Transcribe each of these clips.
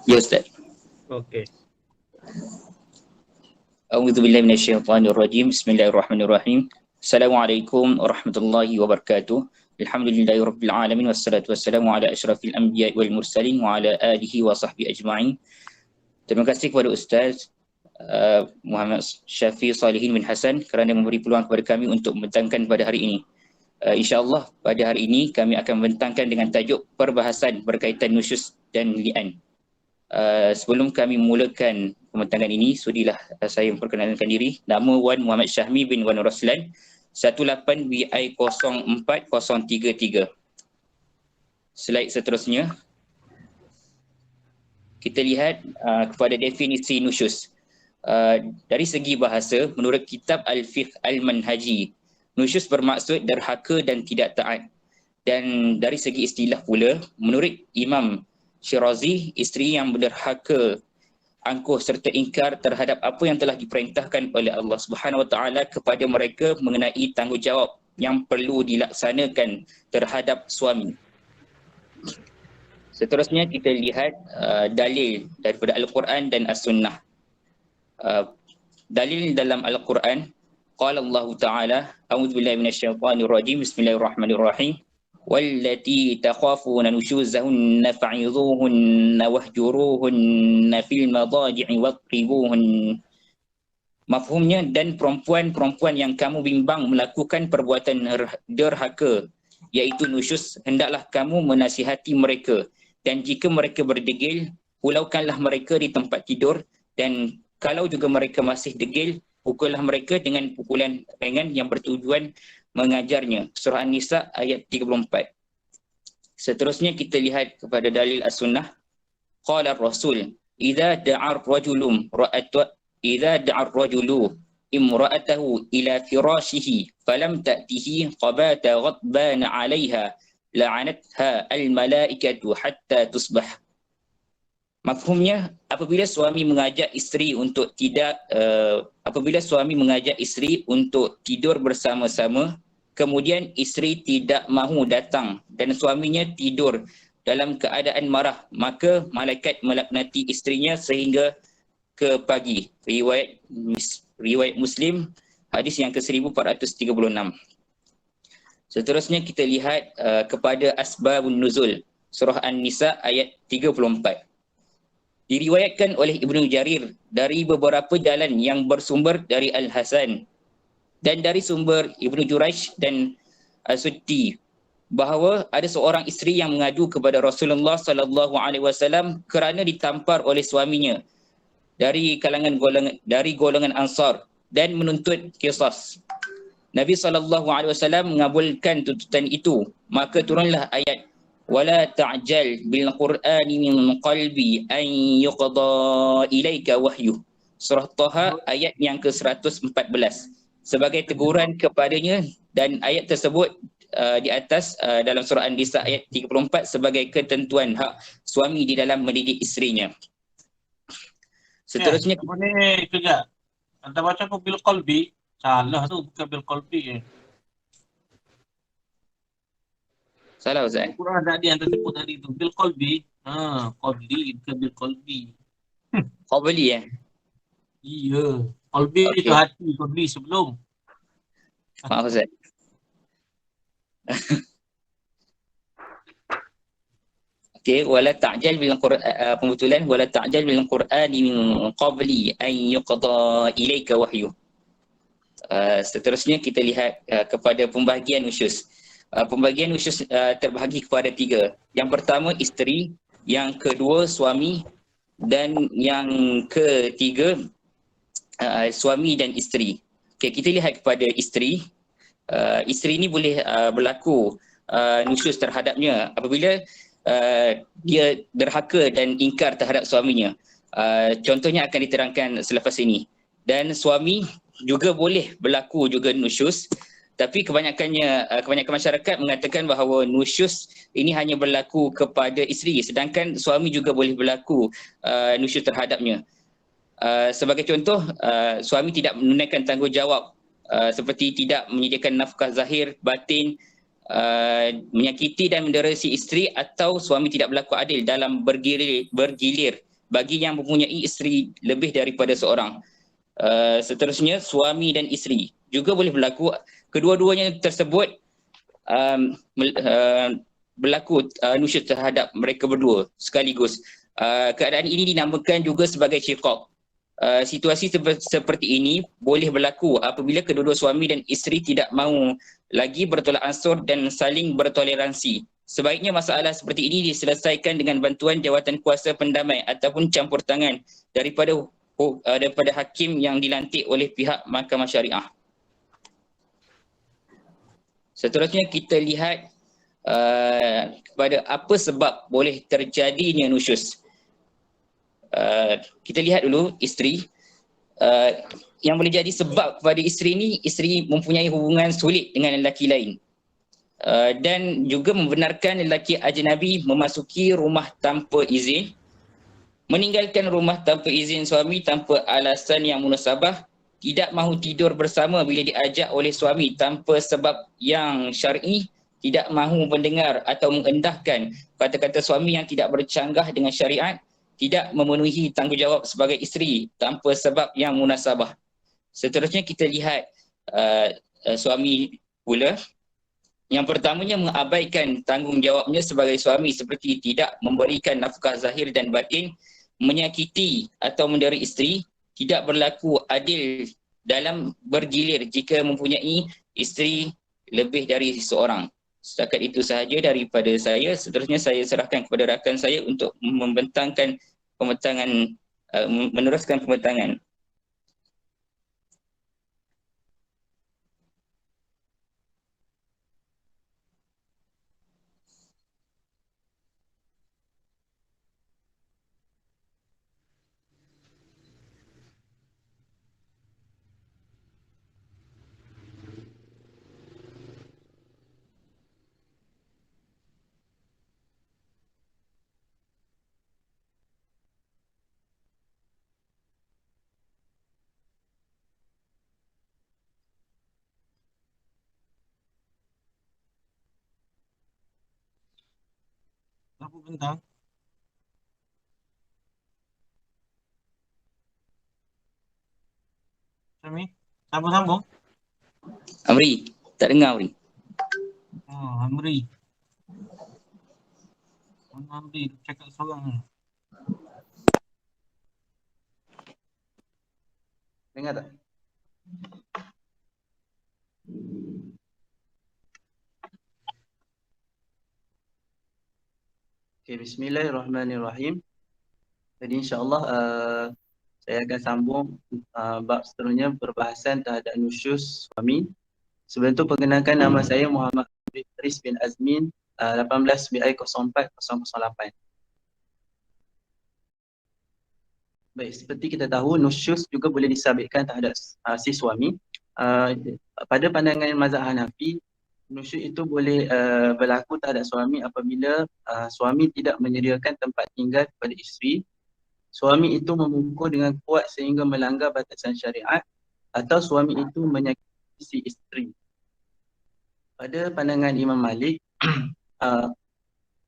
Ya Ustaz. Okey. A'udzubillahi minasyaitonirrajim. Bismillahirrahmanirrahim. Assalamualaikum warahmatullahi wabarakatuh. Alhamdulillahirabbil alamin wassalatu wassalamu ala asyrafil anbiya'i wal mursalin wa ala alihi wa sahbihi ajma'in. Terima kasih kepada Ustaz Muhammad Syafi Salihin bin Hasan kerana memberi peluang kepada kami untuk membentangkan pada hari ini. InsyaAllah pada hari ini kami akan membentangkan dengan tajuk perbahasan berkaitan nusyuz dan li'an. Sebelum kami memulakan pembentangan ini, sudilah saya memperkenalkan diri. Nama Wan Muhammad Syahmi bin Wan Roslan, 18BI04033. Slide seterusnya. Kita lihat kepada definisi nusyuz. Dari segi bahasa, menurut kitab Al-Fiqh Al-Manhaji, nusyuz bermaksud derhaka dan tidak taat. Dan dari segi istilah pula, menurut Imam Syirazi, isteri yang berderhaka, angkuh serta ingkar terhadap apa yang telah diperintahkan oleh Allah Subhanahu Wa Taala kepada mereka mengenai tanggungjawab yang perlu dilaksanakan terhadap suami. Seterusnya kita lihat dalil daripada Al-Quran dan As-Sunnah. Dalil dalam Al-Quran, qala Allah Ta'ala, a'udzubillahi minasyaitonirrajim, bismillahirrahmanirrahim. والتي تخافون نشوزهن فعظوهن واهجروهن في المضاجع واضربوهن. Mafhumnya, dan perempuan-perempuan yang kamu bimbang melakukan perbuatan derhaka iaitu nusyuz, hendaklah kamu menasihati mereka, dan jika mereka berdegil, pulaukanlah mereka di tempat tidur, dan kalau juga mereka masih degil, pukullah mereka dengan pukulan ringan yang bertujuan mengajarnya. Surah An-Nisa ayat 34. Seterusnya kita lihat kepada dalil As-Sunnah. Qala Rasul, idza da'a ar-rajulu imra'atahu ila firashihi falam ta'tihi qabata ghadbana 'alayha la'anatha al-malaikatu hatta tusbah. Mafhumnya, apabila suami mengajak isteri untuk tidur bersama-sama, kemudian isteri tidak mahu datang dan suaminya tidur dalam keadaan marah, maka malaikat melaknati isterinya sehingga ke pagi. Riwayat Muslim, hadis yang ke-1436. Seterusnya kita lihat kepada asbabun nuzul, surah An-Nisa ayat 34. Diriwayatkan oleh Ibnu Jarir dari beberapa jalan yang bersumber dari Al-Hasan dan dari sumber Ibnu Jurayj dan As-Suddi bahawa ada seorang isteri yang mengadu kepada Rasulullah sallallahu alaihi wasallam kerana ditampar oleh suaminya dari golongan Ansar dan menuntut qisas. Nabi sallallahu alaihi wasallam mengabulkan tuntutan itu, maka turunlah ayat wala ta'jal bil Qur'ani min qalbi an yuqda ilaika wahyu. Surah Taha ayat yang ke-114 sebagai teguran kepadanya, dan ayat tersebut di atas dalam surah An-Nisa ayat 34 sebagai ketentuan hak suami di dalam mendidik isterinya. Seterusnya boleh kejap. Anda baca apa bil qalbi? Salah tu, bukan bil qalbi. Salah Ustaz. Quran tadi yang tersebut tadi tu bil qalbi. Qalbi bukan bil qalbi. Qabli Iya. Qalbi itu hati, qalbi sebelum. Maaf Ustaz. Okey, wala ta'jal bil Qur'an, pembetulan wala ta'jal bil Qur'ani min qabli an yuqda ilaika wahyu. Seterusnya kita lihat kepada pembahagian nusyuz. Pembagian nusyuz terbahagi kepada 3. Yang pertama isteri, yang kedua suami, dan yang ketiga suami dan isteri. Okey, kita lihat kepada isteri. Isteri ini boleh berlaku nusyuz terhadapnya apabila dia derhaka dan ingkar terhadap suaminya. Contohnya akan diterangkan selepas ini. Dan suami juga boleh berlaku juga nusyuz, tapi kebanyakan masyarakat mengatakan bahawa nusyuz ini hanya berlaku kepada isteri, sedangkan suami juga boleh berlaku nusyuz terhadapnya. Sebagai contoh, suami tidak menunaikan tanggungjawab seperti tidak menyediakan nafkah zahir, batin menyakiti dan mendera si isteri, atau suami tidak berlaku adil dalam bergilir bagi yang mempunyai isteri lebih daripada seorang. Seterusnya, suami dan isteri juga boleh berlaku, kedua-duanya tersebut berlaku nusyuz terhadap mereka berdua sekaligus. Keadaan ini dinamakan juga sebagai syiqaq. Situasi seperti ini boleh berlaku apabila kedua-dua suami dan isteri tidak mahu lagi bertolak ansur dan saling bertoleransi. Sebaiknya masalah seperti ini diselesaikan dengan bantuan jawatan kuasa pendamai ataupun campur tangan daripada hakim yang dilantik oleh pihak mahkamah syariah. Seterusnya kita lihat kepada apa sebab boleh terjadinya nusyuz. Kita lihat dulu isteri. Yang boleh jadi sebab kepada isteri ni, isteri mempunyai hubungan sulit dengan lelaki lain. Dan juga membenarkan lelaki ajnabi memasuki rumah tanpa izin, meninggalkan rumah tanpa izin suami tanpa alasan yang munasabah, tidak mahu tidur bersama bila diajak oleh suami tanpa sebab yang syar'i, tidak mahu mendengar atau mengendahkan kata-kata suami yang tidak bercanggah dengan syariat, tidak memenuhi tanggungjawab sebagai isteri tanpa sebab yang munasabah. Seterusnya kita lihat suami pula. Yang pertamanya, mengabaikan tanggungjawabnya sebagai suami seperti tidak memberikan nafkah zahir dan batin, menyakiti atau mendera isteri, tidak berlaku adil dalam bergilir jika mempunyai isteri lebih dari seorang. Setakat itu sahaja daripada saya. Seterusnya saya serahkan kepada rakan saya untuk membentangkan pembentangan, meneruskan pembentangan. Apa bentang? Sami? Sambung-sambung? Amri, tak dengar Amri. Oh, Amri. Amri cakap seorang. Dengar tak? Okay, bismillahirrahmanirrahim. Jadi insyaAllah saya akan sambung bab seterusnya, perbahasan terhadap nusyuz suami. Sebelum itu perkenalkan, nama saya Muhammad Idris bin Azmin, 18 BI 04008. Baik, seperti kita tahu, nusyuz juga boleh disabitkan terhadap si suami. Pada pandangan mazhab Hanafi, nusyuz itu boleh berlaku terhadap suami apabila suami tidak menyediakan tempat tinggal kepada isteri, suami itu memukul dengan kuat sehingga melanggar batasan syariat, atau suami itu menyakiti si isteri. Pada pandangan Imam Malik,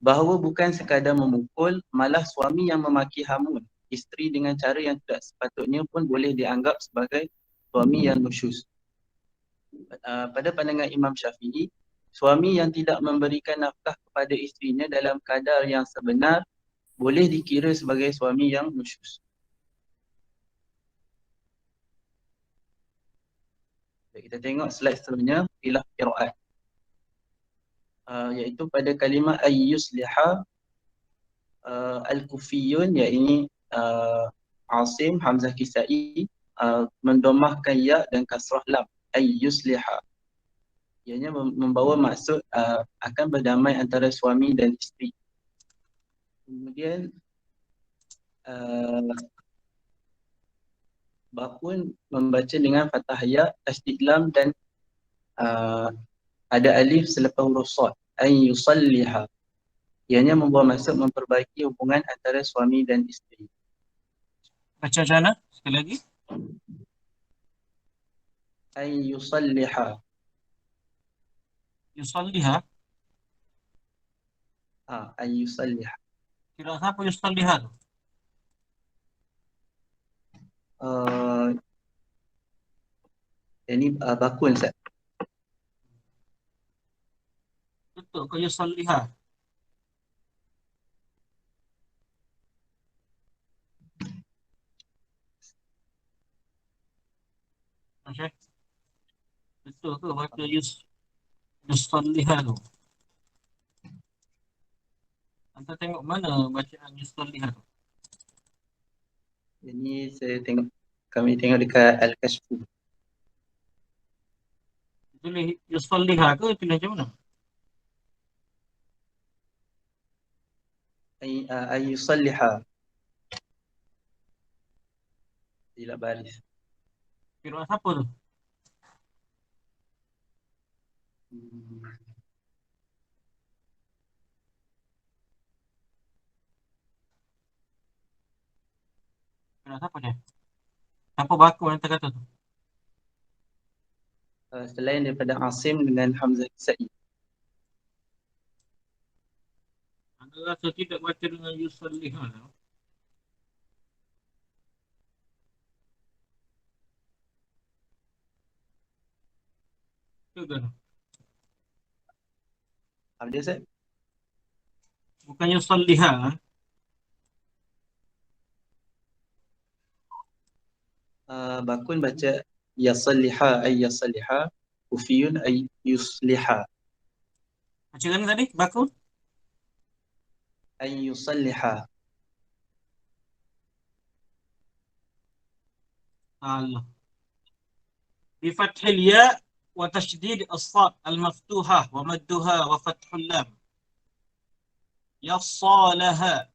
bahawa bukan sekadar memukul, malah suami yang memaki hamun isteri dengan cara yang tidak sepatutnya pun boleh dianggap sebagai suami yang nusyuz. Pada pandangan Imam Syafi'i, suami yang tidak memberikan nafkah kepada isterinya dalam kadar yang sebenar boleh dikira sebagai suami yang nusyuz. Kita tengok slide seterusnya, khilaf qiraat. Iaitu pada kalimah ayyusliha, al-kufiyun, iaitu Asim, Hamzah Kisai, mendomahkan ya dan kasrah lam, ayyusliha. Ianya membawa maksud akan berdamai antara suami dan isteri. Kemudian Bakun membaca dengan fathah ya, tasdid lam dan ada alif selepas huruf shad, ay yusalliha. Ianya membawa maksud memperbaiki hubungan antara suami dan isteri. Baca macam mana? Sekali lagi. Ay yusalliha. Yusalliha. An yusalliha. Kira siapa yusalliha tu? Ini bakun Ustaz. Betul ke yusalliha? Syekh, betul ke baca yusalliha tu? Anda tengok mana bacaan yusalliha tu? Ini kami tengok dekat Al-Kashfu. Tulis yusalliha ke tulis macam mana? An yusalliha. Tidak baris. Kira siapa tu? Kira siapa dia? Siapa baku yang kata tu? Selain daripada Asim dengan Hamzah Kisai. Anda rasa tidak baca dengan yusalliha tu? Tu kan? Apa dia Ustaz? Bukan yusalliha. Bakun baca yasalliha ay yasalliha, Kufiyun ay yusliha. Macam mana tadi? Baku? Ay yusalliha. Allah. بفتح الياء وتشديد الصاد المفتوحة ومدها وفتح اللام يصالها.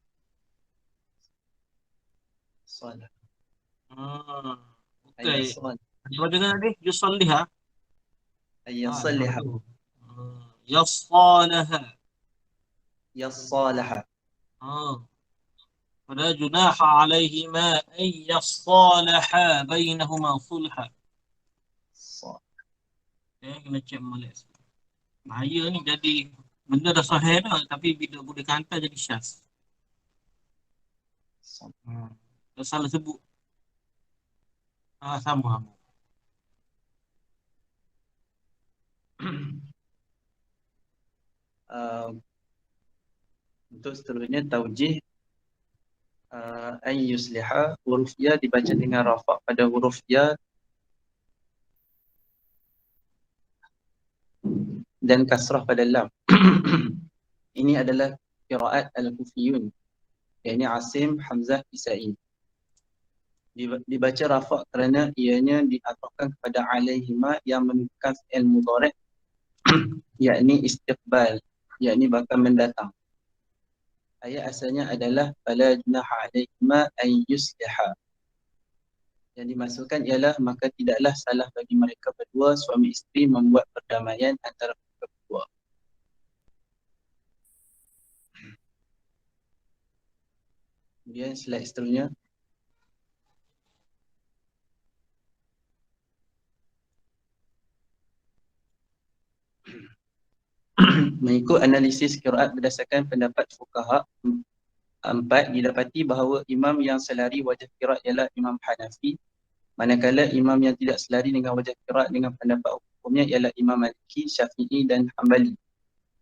Salah. Ay Okey. yasal. Cuba dengar tadi yusalliha. Ay yasalliha. Yasalaha. Yasalaha. فلا جناح عليهما أن يصالحا بينهما صلحا. Kena cek molek. Bahaya ni jadi benda dah sahih dah tapi bila boleh hantar jadi syaz. Dah salah sebut. Sama. Untuk seterusnya taujih an yusliha, huruf ya dibaca dengan rafa' pada huruf ya dan kasrah pada lam. Ini adalah qiraat al-Kufiyun, yakni Asim, Hamzah, Kisai. Dibaca rafa' kerana ianya diatofkan kepada alaihima yang menunjukkan fi'il mudhari' yakni istiqbal, yakni bakal mendatang. Ayat asalnya adalah fala junaha alaihima an yusliha. Yang dimaksudkan ialah maka tidaklah salah bagi mereka berdua, suami isteri, membuat perdamaian antara mereka berdua. Kemudian slide seterusnya. Mengikut analisis qiraat berdasarkan pendapat fuqaha empat, didapati bahawa imam yang selari wajah qiraat ialah Imam Hanafi, manakala imam yang tidak selari dengan wajah qiraat dengan pendapat hukumnya ialah Imam Maliki, Syafi'i dan Hambali.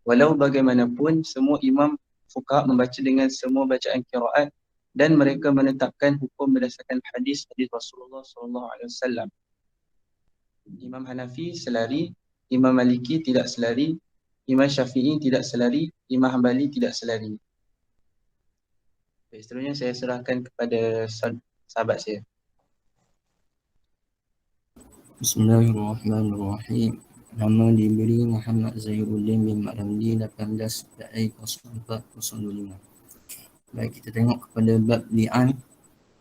Walau bagaimanapun, semua imam fuqaha membaca dengan semua bacaan qiraat dan mereka menetapkan hukum berdasarkan hadis Rasulullah SAW. Imam Hanafi selari, Imam Maliki tidak selari, Imam Syafi'i tidak selari, Imam Hambali tidak selari. Seterusnya saya serahkan kepada sahabat saya. Bismillahirrahmanirrahim. Nama diberi Muhammad Zairuddin bin Ramli 18/04/05. Baik, kita tengok kepada bab li'an.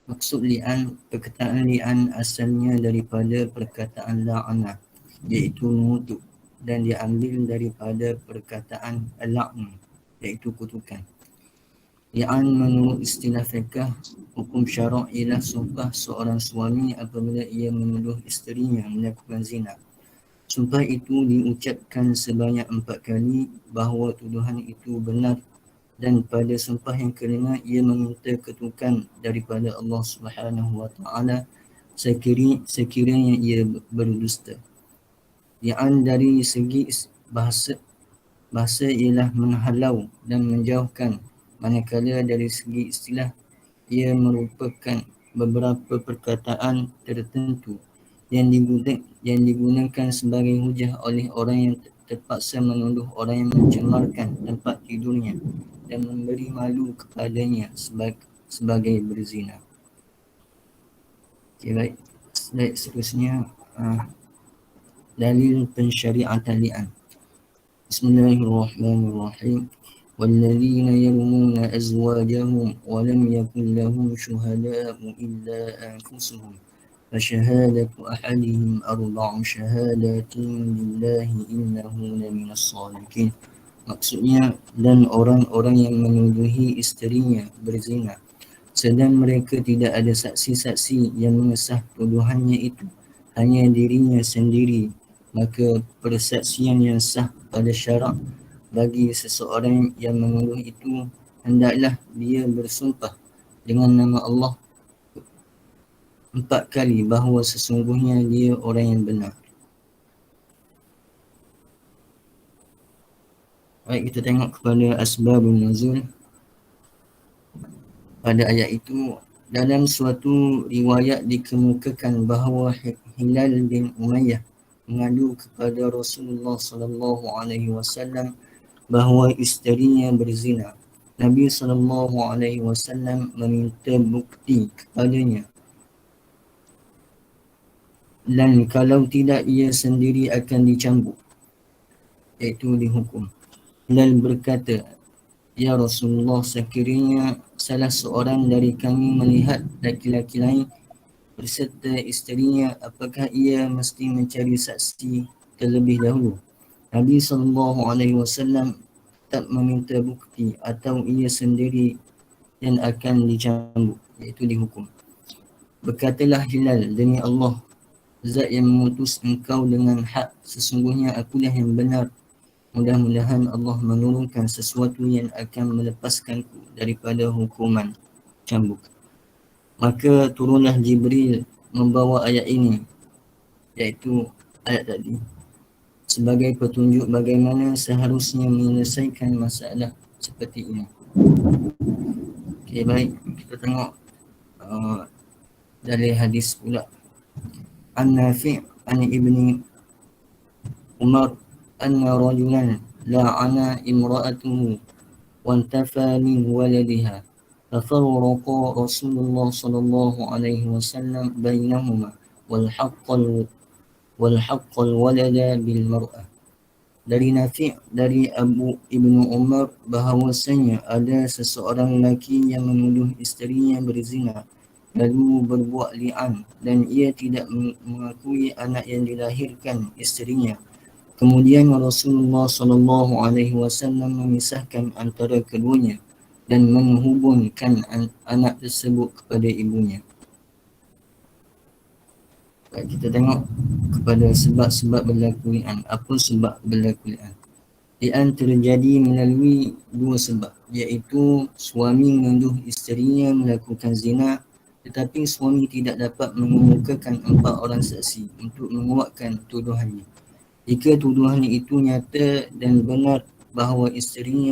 Maksud li'an, perkataan li'an asalnya daripada perkataan la'ana, iaitu mengutuk, dan diambil daripada perkataan al-la'n, iaitu kutukan. Li'an menurut istilah fiqh hukum syarak ialah sumpah seorang suami apabila ia menuduh isterinya melakukan zina. Sumpah itu diucapkan sebanyak 4 kali bahawa tuduhan itu benar dan pada sumpah yang kelima ia meminta ketukan daripada Allah Subhanahu wa taala sekiranya ia berdusta. Li'an dari segi bahasa ialah menghalau dan menjauhkan, manakala dari segi istilah ia merupakan beberapa perkataan tertentu yang digunakan sebagai hujah oleh orang yang terpaksa menuduh orang yang mencemarkan tempat tidurnya dan memberi malu kepadanya sebagai berzina. Okay, baik. Slide seterusnya, dalil pensyariatan li'an. Bismillahirrahmanirrahim. والذين يرمون أزواجهم ولم يكن لهم شهداء إلا أنفسهم فشهادة أحدهم أربع شهادات بالله إنه لمن الصادقين. Maksudnya, dan orang-orang yang menuduhi isterinya berzina sedang mereka tidak ada saksi-saksi yang mengesah tuduhannya itu, hanya dirinya sendiri, maka persaksian yang sah pada syarak bagi seseorang yang menuduh itu hendaklah dia bersumpah dengan nama Allah 4 kali bahawa sesungguhnya dia orang yang benar. Baik, kita tengok kepada asbabun nuzul. Pada ayat itu, dalam suatu riwayat dikemukakan bahawa Hilal bin Umayyah mengadu kepada Rasulullah sallallahu alaihi wasallam bahawa isterinya berzina. Nabi sallallahu alaihi wasallam meminta bukti kepadanya, dan kalau tidak ia sendiri akan dicambuk, iaitu dihukum. Hilal berkata, "Ya Rasulullah, sekiranya salah seorang dari kami melihat laki-laki lain berserta isterinya, apakah ia mesti mencari saksi terlebih dahulu?" Nabi SAW tak meminta bukti atau ia sendiri yang akan dicambuk, iaitu dihukum. Berkatalah Hilal, "Demi Allah, Zat yang mengutus engkau dengan hak, sesungguhnya akulah yang benar. Mudah-mudahan Allah menurunkan sesuatu yang akan melepaskanku daripada hukuman cambuk." Maka turunlah Jibril membawa ayat ini, iaitu ayat tadi, sebagai petunjuk bagaimana seharusnya menyelesaikan masalah seperti ini. Okey, baik, kita tengok dari hadis pula. An-Nafi' an Ibni Umar anna rajulan la'ana imra'atuhu wantafa min waladiha fafarraqa Rasulullah sallallahu alaihi wasallam bainahuma walhaqqal walada bil mar'ah. Dari Nafi' dari Abu Ibnu Umar bahawasanya ada seseorang lelaki yang menuduh isterinya berzina lalu berbuat li'an dan ia tidak mengakui anak yang dilahirkan isterinya. Kemudian Rasulullah sallallahu alaihi wasallam memisahkan antara keduanya dan menghubungkan anak tersebut kepada ibunya. Baik, kita tengok kepada sebab-sebab berlaku li'an. Apa sebab berlaku li'an? Li'an terjadi melalui dua sebab, iaitu suami menuduh isterinya melakukan zina tetapi suami tidak dapat mengemukakan 4 orang saksi untuk menguatkan tuduhannya. Jika tuduhan itu nyata dan benar bahawa isterinya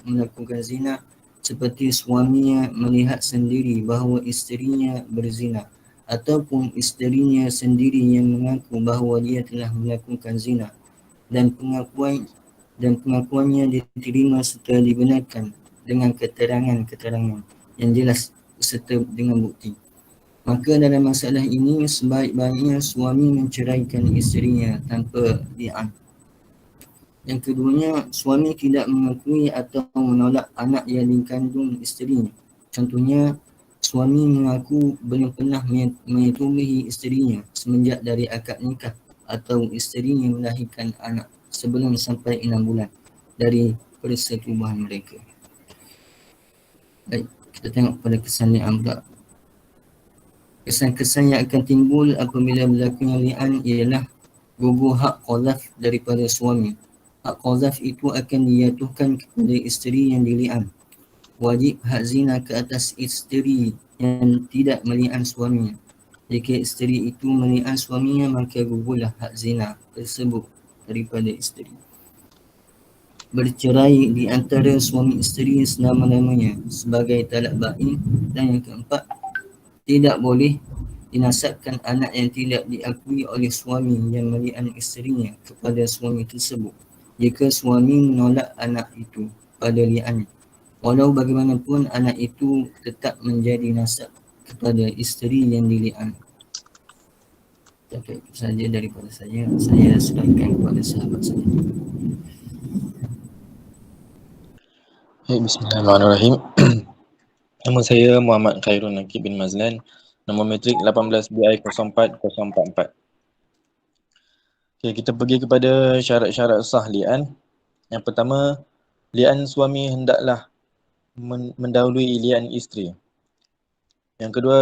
melakukan zina, seperti suaminya melihat sendiri bahawa isterinya berzina, ataupun isterinya sendiri yang mengaku bahawa dia telah melakukan zina, dan pengakuannya diterima serta dibenarkan dengan keterangan-keterangan yang jelas serta dengan bukti, maka dalam masalah ini sebaik-baiknya suami menceraikan isterinya tanpa li'an. Yang keduanya, suami tidak mengakui atau menolak anak yang dikandung isterinya. Contohnya, suami mengaku belum pernah menyetubuhi isterinya semenjak dari akad nikah, atau isterinya melahirkan anak sebelum sampai 6 bulan dari persetubuhan mereka. Baik, kita tengok pada kesan li'an pula. Kesan-kesan yang akan timbul apabila berlakunya li'an ialah gugur hak qadhaf daripada suami, hak qazaf itu akan dijatuhkan kepada isteri yang dili'an. Wajib hak zina ke atas isteri yang tidak meli'an suaminya. Jika isteri itu meli'an suaminya, maka gugurlah hak zina tersebut daripada isteri. Bercerai di antara suami isteri selama-lamanya sebagai talak bain. Dan yang keempat, tidak boleh dinasabkan anak yang tidak diakui oleh suami yang meli'an isterinya kepada suami tersebut jika suami menolak anak itu pada li'annya. Walau bagaimanapun anak itu tetap menjadi nasab kepada isteri yang dili'an. Tapi itu saja daripada saya serahkan kepada sahabat saya. Bismillahirrahmanirrahim. Nama saya Muhammad Khairul Nakib bin Mazlan. Nombor metrik 18BI04044. Okay, kita pergi kepada syarat-syarat sah li'an. Yang pertama, li'an suami hendaklah mendahului li'an isteri. Yang kedua,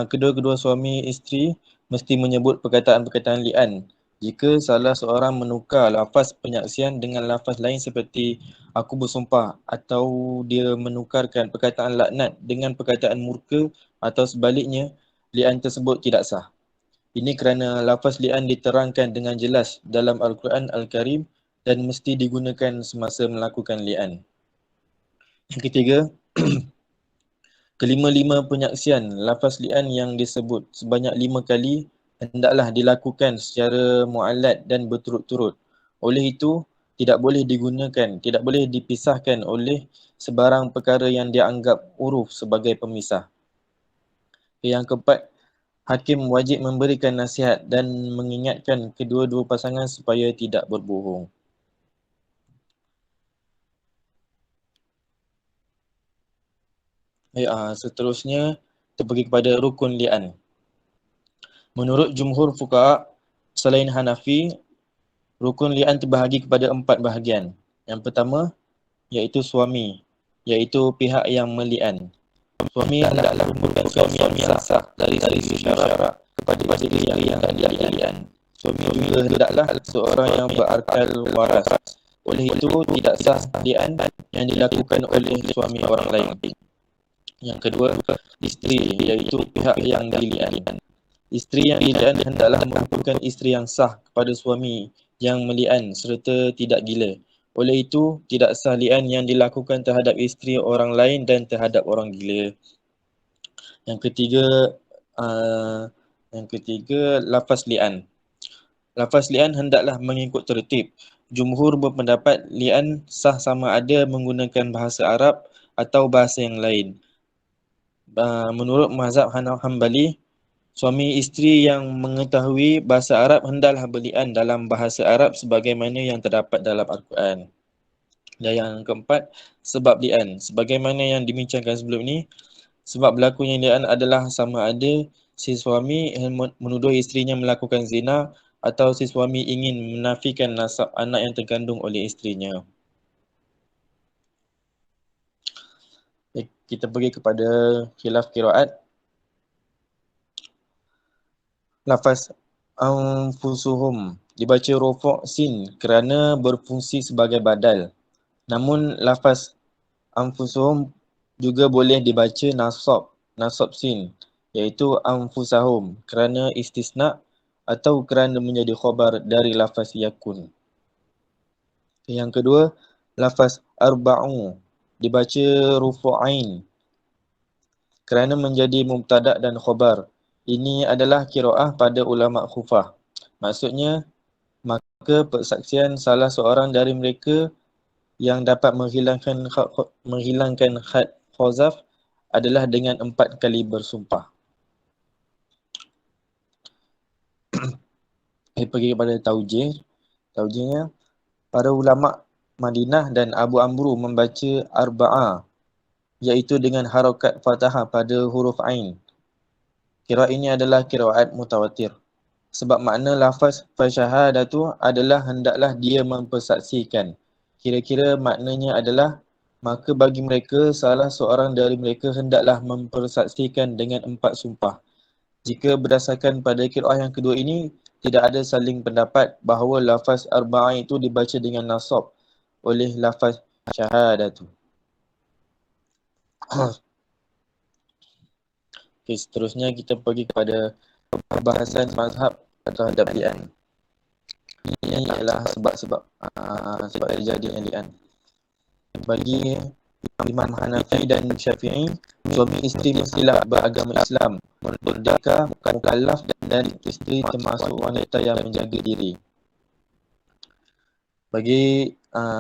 kedua-kedua suami isteri mesti menyebut perkataan-perkataan li'an. Jika salah seorang menukar lafaz penyaksian dengan lafaz lain seperti aku bersumpah, atau dia menukarkan perkataan laknat dengan perkataan murka atau sebaliknya, li'an tersebut tidak sah. Ini kerana lafaz li'an diterangkan dengan jelas dalam Al-Quran Al-Karim dan mesti digunakan semasa melakukan li'an. Yang ketiga, kelima-lima penyaksian lafaz li'an yang disebut sebanyak 5 kali hendaklah dilakukan secara mu'allad dan berturut-turut. Oleh itu, tidak boleh digunakan, tidak boleh dipisahkan oleh sebarang perkara yang dianggap uruf sebagai pemisah. Yang keempat, hakim wajib memberikan nasihat dan mengingatkan kedua-dua pasangan supaya tidak berbohong. Seterusnya, kita pergi kepada rukun li'an. Menurut jumhur fuqaha selain Hanafi, rukun li'an terbahagi kepada 4 bahagian. Yang pertama, iaitu suami, iaitu pihak yang meli'an. Suami hendaklah merupakan suami yang sah dari segi syarak kepada isteri yang dili'an. Suami juga hendaklah seorang yang berakal waras. Oleh itu, tidak sah li'an yang dilakukan oleh suami orang lain. Yang kedua, isteri, iaitu pihak yang dili'an. Isteri yang dili'an hendaklah merupakan isteri yang sah kepada suami yang meli'an serta tidak gila. Oleh itu, tidak sah li'an yang dilakukan terhadap isteri orang lain dan terhadap orang gila. Yang ketiga, lafaz li'an. Lafaz li'an hendaklah mengikut tertib. Jumhur berpendapat li'an sah sama ada menggunakan bahasa Arab atau bahasa yang lain. Menurut mazhab Hanbali, suami isteri yang mengetahui bahasa Arab hendaklah berli'an dalam bahasa Arab sebagaimana yang terdapat dalam Al-Quran. Dan yang keempat, sebab li'an. Sebagaimana yang dibincangkan sebelum ini, sebab berlakunya li'an adalah sama ada si suami menuduh isterinya melakukan zina atau si suami ingin menafikan nasab anak yang terkandung oleh isterinya. Kita pergi kepada khilaf qiraat. Lafaz anfusuhum dibaca rofa' sin kerana berfungsi sebagai badal. Namun lafaz anfusuhum juga boleh dibaca nasab sin, iaitu anfusahum kerana istisna atau kerana menjadi khabar dari lafaz yakun. Yang kedua, lafaz arba'u dibaca rufa'ain kerana menjadi mubtada' dan khabar. Ini adalah qiraah pada ulama Kufah. Maksudnya, maka persaksian salah seorang dari mereka yang dapat menghilangkan khat khazaf adalah dengan 4 kali bersumpah. Pergi kepada taujih. Taujihnya, para ulama Madinah dan Abu Amru membaca arba'ah, iaitu dengan harakat fathah pada huruf ain. Qiraat ini adalah qiraat mutawatir. Sebab makna lafaz fasyahadatu adalah hendaklah dia mempersaksikan. Kira-kira maknanya adalah maka bagi mereka salah seorang dari mereka hendaklah mempersaksikan dengan 4 sumpah. Jika berdasarkan pada qiraat yang kedua ini, tidak ada saling pendapat bahawa lafaz arba'ah itu dibaca dengan nasab oleh lafaz syahadatu. Okay, seterusnya kita pergi kepada bahasan mazhab terhadap li'an. Ini ialah sebab-sebab terjadinya li'an. Bagi Imam Hanafi dan Syafi'i, suami isteri mestilah beragama Islam, merdeka, mukallaf, dan isteri termasuk wanita yang menjaga diri. Bagi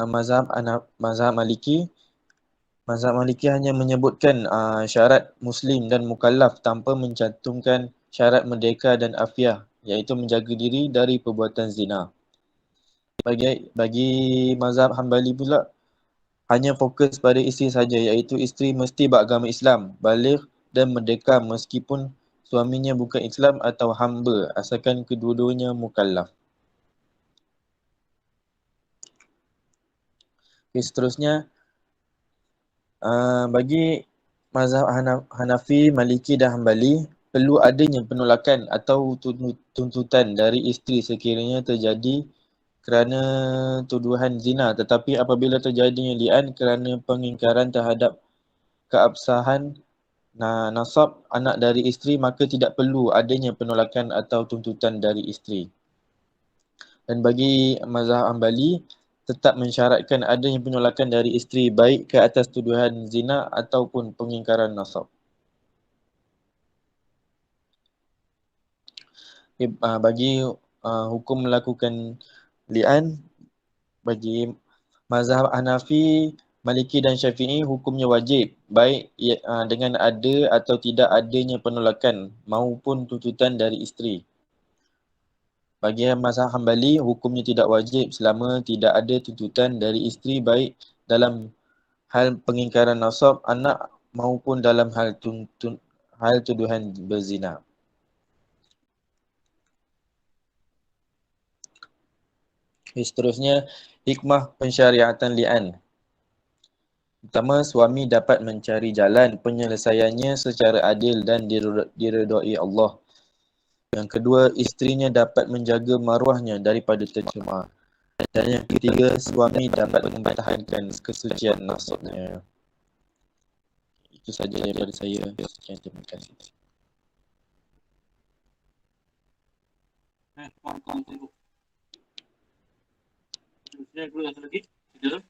mazhab Maliki hanya menyebutkan syarat Muslim dan mukallaf tanpa mencantumkan syarat merdeka dan afiah, iaitu menjaga diri dari perbuatan zina. Bagi mazhab Hambali pula, hanya fokus pada isteri saja, iaitu isteri mesti beragama Islam, baligh dan merdeka meskipun suaminya bukan Islam atau hamba, asalkan kedua-duanya mukallaf. Okay, seterusnya, bagi mazhab Hanafi, Maliki dan Hambali, perlu adanya penolakan atau tuntutan dari isteri sekiranya terjadi kerana tuduhan zina, tetapi apabila terjadinya li'an kerana pengingkaran terhadap keabsahan nasab anak dari isteri, maka tidak perlu adanya penolakan atau tuntutan dari isteri. Dan bagi mazhab Hambali, tetap mensyaratkan adanya penolakan dari isteri baik ke atas tuduhan zina ataupun pengingkaran nasab. Okay, bagi hukum melakukan li'an, bagi mazhab Hanafi, Maliki dan Syafi'i, hukumnya wajib baik dengan ada atau tidak adanya penolakan maupun tuntutan dari isteri. Bagi mazhab Hambali, hukumnya tidak wajib selama tidak ada tuntutan dari isteri baik dalam hal pengingkaran nasab anak maupun dalam hal tuduhan berzina. Seterusnya, hikmah pensyariatan li'an. Pertama, suami dapat mencari jalan penyelesaiannya secara adil dan diredai Allah. Yang kedua, isterinya dapat menjaga maruahnya daripada tercemar. Dan yang ketiga, suami dapat mempertahankan kesucian nasabnya. Itu saja daripada saya. Sekian, terima kasih. Saya keluar lagi. Tidak.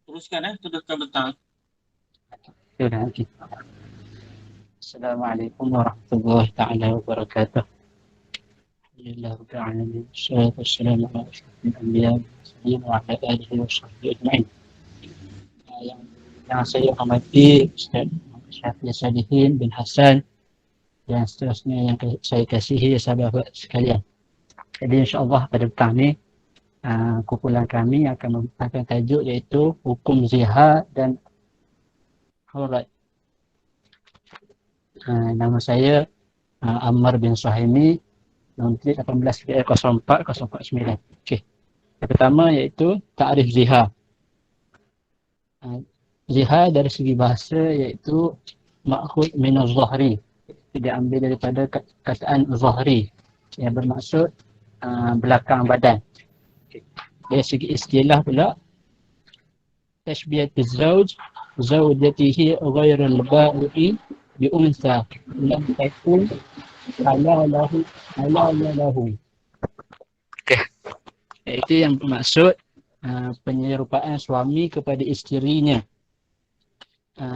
Teruskan teruskan betang. Assalamualaikum warahmatullahi taala wabarakatuh. Alhamdulillah rabbil alamin. Wassalatu wassalamu ala asyrafil anbiya wa ala alihi wa sahbihi ajma'in. Yang saya hormati Ustaz Syafi'i Salihin bin Hasan dan seterusnya yang saya kasihi sahabat sekalian. Jadi insya-Allah pada petang ni kumpulan kami akan menggunakan tajuk iaitu hukum zihar dan hurat. Nama saya Ammar bin Suhaimi, nombor 1804-049. Okey. Yang pertama iaitu ta'rif zihar. Zihar dari segi bahasa iaitu ma'khud min az-zahri. Diambil daripada kataan zahri yang bermaksud belakang badan. Dari segi istilah pula, tashbiyat az-zawj zawjatihi ghayra al-ba'i bi unsa lam takun halalahu. Okey. Itu yang bermaksud penyerupaan suami kepada isterinya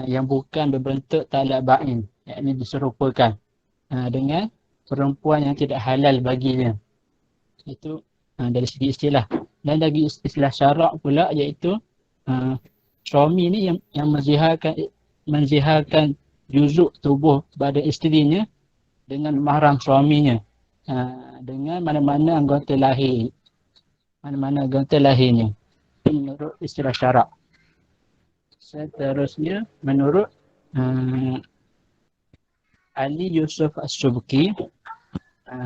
yang bukan berbentuk talak ba'in, yakni diserupakan dengan perempuan yang tidak halal baginya. Itu dari segi istilah. Dan dari istilah syarak pula iaitu suami ni yang menziharkan juzuk tubuh badan isterinya dengan mahram suaminya, dengan mana-mana anggota lahir, mana-mana anggota lahirnya. Itu menurut istilah syarak. Seterusnya menurut Ali Yusuf As-Subki,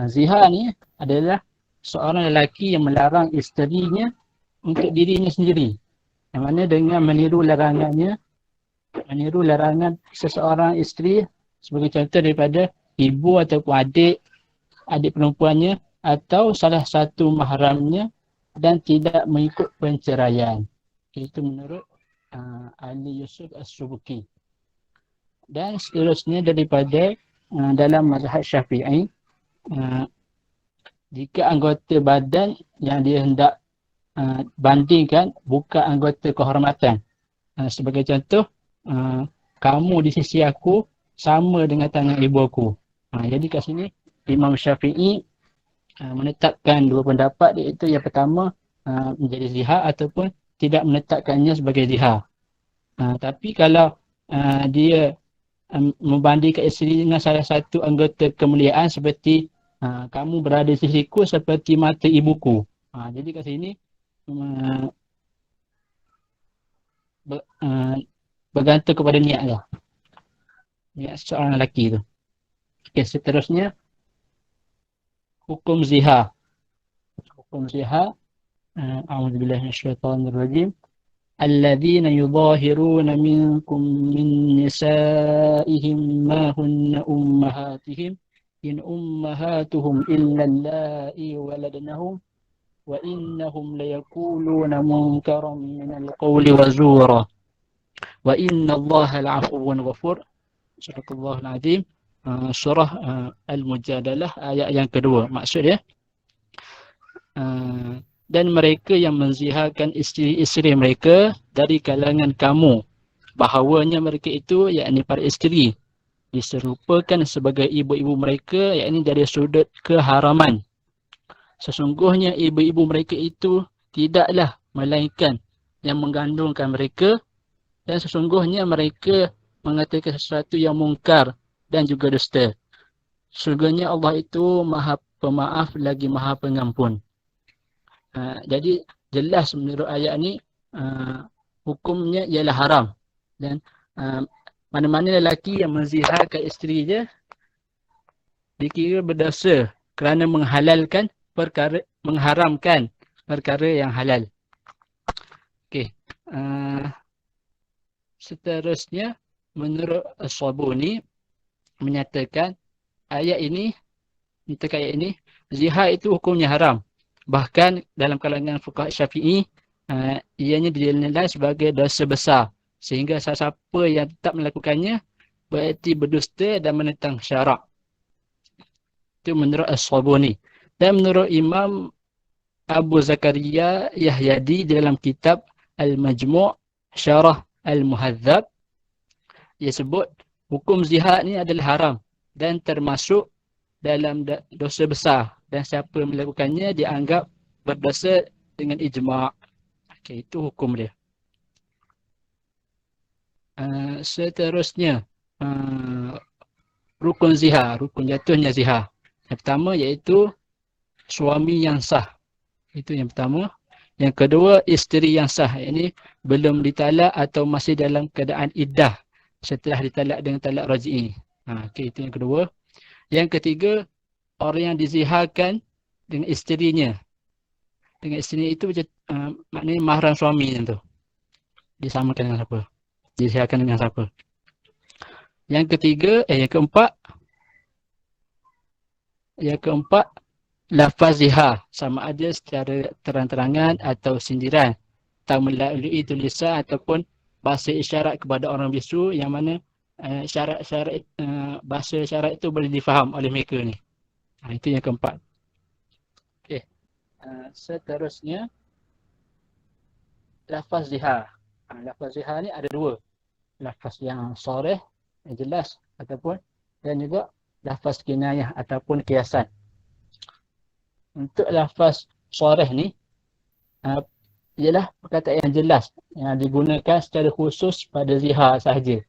zihar ni adalah seorang lelaki yang melarang isterinya untuk dirinya sendiri. Yang mana dengan meniru larangan seseorang isteri sebagai contoh daripada ibu ataupun adik perempuannya atau salah satu mahramnya dan tidak mengikut penceraian. Itu menurut Ali Yusuf As-Subki. Dan seterusnya daripada dalam mazhab Syafi'i, jika anggota badan yang dia hendak bandingkan bukan anggota kehormatan. Sebagai contoh, kamu di sisi aku sama dengan tangan ibu aku. Jadi kat sini Imam Syafi'i menetapkan dua pendapat, iaitu yang pertama menjadi zihar ataupun tidak menetapkannya sebagai zihar. Tapi kalau dia membandingkan isteri dengan salah satu anggota kemuliaan seperti kamu berada di sisiku seperti mata ibuku. Jadi kat sini bergantung kepada niat lah. Niat seorang lelaki tu. Okay, seterusnya hukum zihar. Hukum zihar. A'udzubillahi minasyaitonirrajim. Alladzina yudhahiruna minkum min nisa'ihim ma hunna ummahatihim in ummahatuhum illa allai waladnahum wa innahum layakuluna munkaran minal qawli wa zura wa inna allaha la'afuwun ghafur. Sadaqallahul azim. Surah Al-Mujadalah ayat yang kedua. Maksudnya dan mereka yang menziharkan isteri-isteri mereka dari kalangan kamu, bahawanya mereka itu yakni para isteri diserupakan sebagai ibu-ibu mereka, yakni dari sudut keharaman. Sesungguhnya ibu-ibu mereka itu tidaklah melainkan yang mengandungkan mereka, dan sesungguhnya mereka mengatakan sesuatu yang mungkar dan juga dusta. Sesungguhnya Allah itu Maha Pemaaf lagi Maha Pengampun. Jadi jelas menurut ayat ni hukumnya ialah haram, dan mana-mana lelaki yang menziharkan isteri dia dikira berdosa kerana mengharamkan perkara yang halal. Okey. Seterusnya menurut As-Sabuni menyatakan ayat ini zihar itu hukumnya haram. Bahkan dalam kalangan fuqaha Syafi'i ianya dinilai sebagai dosa besar, sehingga siapa yang tetap melakukannya berarti berdusta dan menentang syarak. Itu menurut As-Sabuni. Dan menurut Imam Abu Zakaria Yahyadi dalam kitab Al-Majmu' Syarah Al-Muhadzab, ia sebut hukum zihar ni adalah haram dan termasuk dalam dosa besar, dan siapa melakukannya dianggap berdosa dengan ijma'. Okay, itu hukum dia. Seterusnya rukun zihar, rukun jatuhnya zihar. Yang pertama iaitu suami yang sah. Itu yang pertama. Yang kedua, isteri yang sah. Ini belum ditalak atau masih dalam keadaan iddah setelah ditalak dengan talak raj'i. Okay, itu yang kedua. Yang ketiga, orang yang diziharkan dengan isterinya. Dengan isteri itu maknanya mahram suami tu. Disamakan dengan siapa? Diziharkan dengan siapa? Yang ketiga, yang keempat, lafaz zihar, sama ada secara terang-terangan atau sindiran, atau melalui tulisan ataupun bahasa isyarat kepada orang bisu, yang mana syarat-syarat bahasa isyarat itu boleh difaham oleh mereka ni. Itu yang keempat. Okey. Seterusnya lafaz zihar. Lafaz zihar ni ada dua. Lafaz yang sharih, yang jelas, ataupun dan juga lafaz kinayah ataupun kiasan. Untuk lafaz sharih ni ialah perkataan yang jelas yang digunakan secara khusus pada zihar sahaja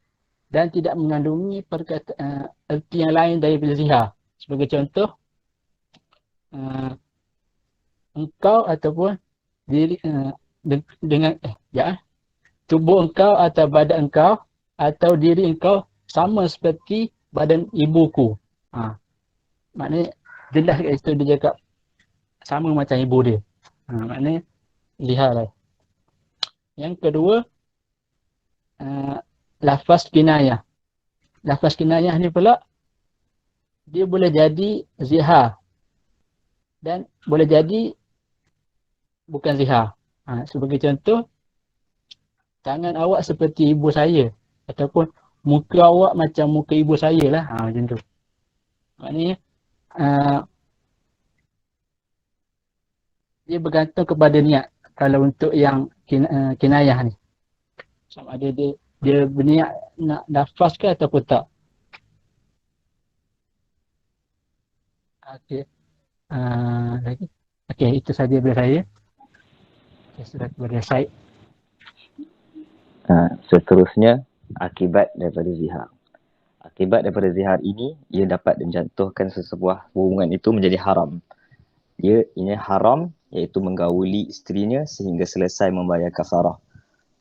dan tidak mengandungi erti yang lain daripada zihar. Sebagai contoh, engkau ataupun diri dengan tubuh engkau atau badan engkau atau diri engkau sama seperti badan ibuku. Maknanya jelas kat situ dia cakap sama macam ibu dia. Maknanya zihar lah. Yang kedua, lafaz kinayah. Lafaz kinayah ni pula dia boleh jadi zihar dan boleh jadi bukan zihar. Sebagai contoh, tangan awak seperti ibu saya ataupun muka awak macam muka ibu saya lah. Macam tu. Maknanya dia bergantung kepada niat. Kalau untuk yang kinayah ni, sama ada dia berniat nak lafaz ke ataupun tak. Okey. Lagi. Okey, itu saja dari saya. Okay, sudah kepada Syed. Seterusnya, akibat daripada zihar. Akibat daripada zihar ini, ia dapat menjatuhkan sesebuah hubungan itu menjadi haram. Ini haram, iaitu menggauli isterinya sehingga selesai membayar kafarah.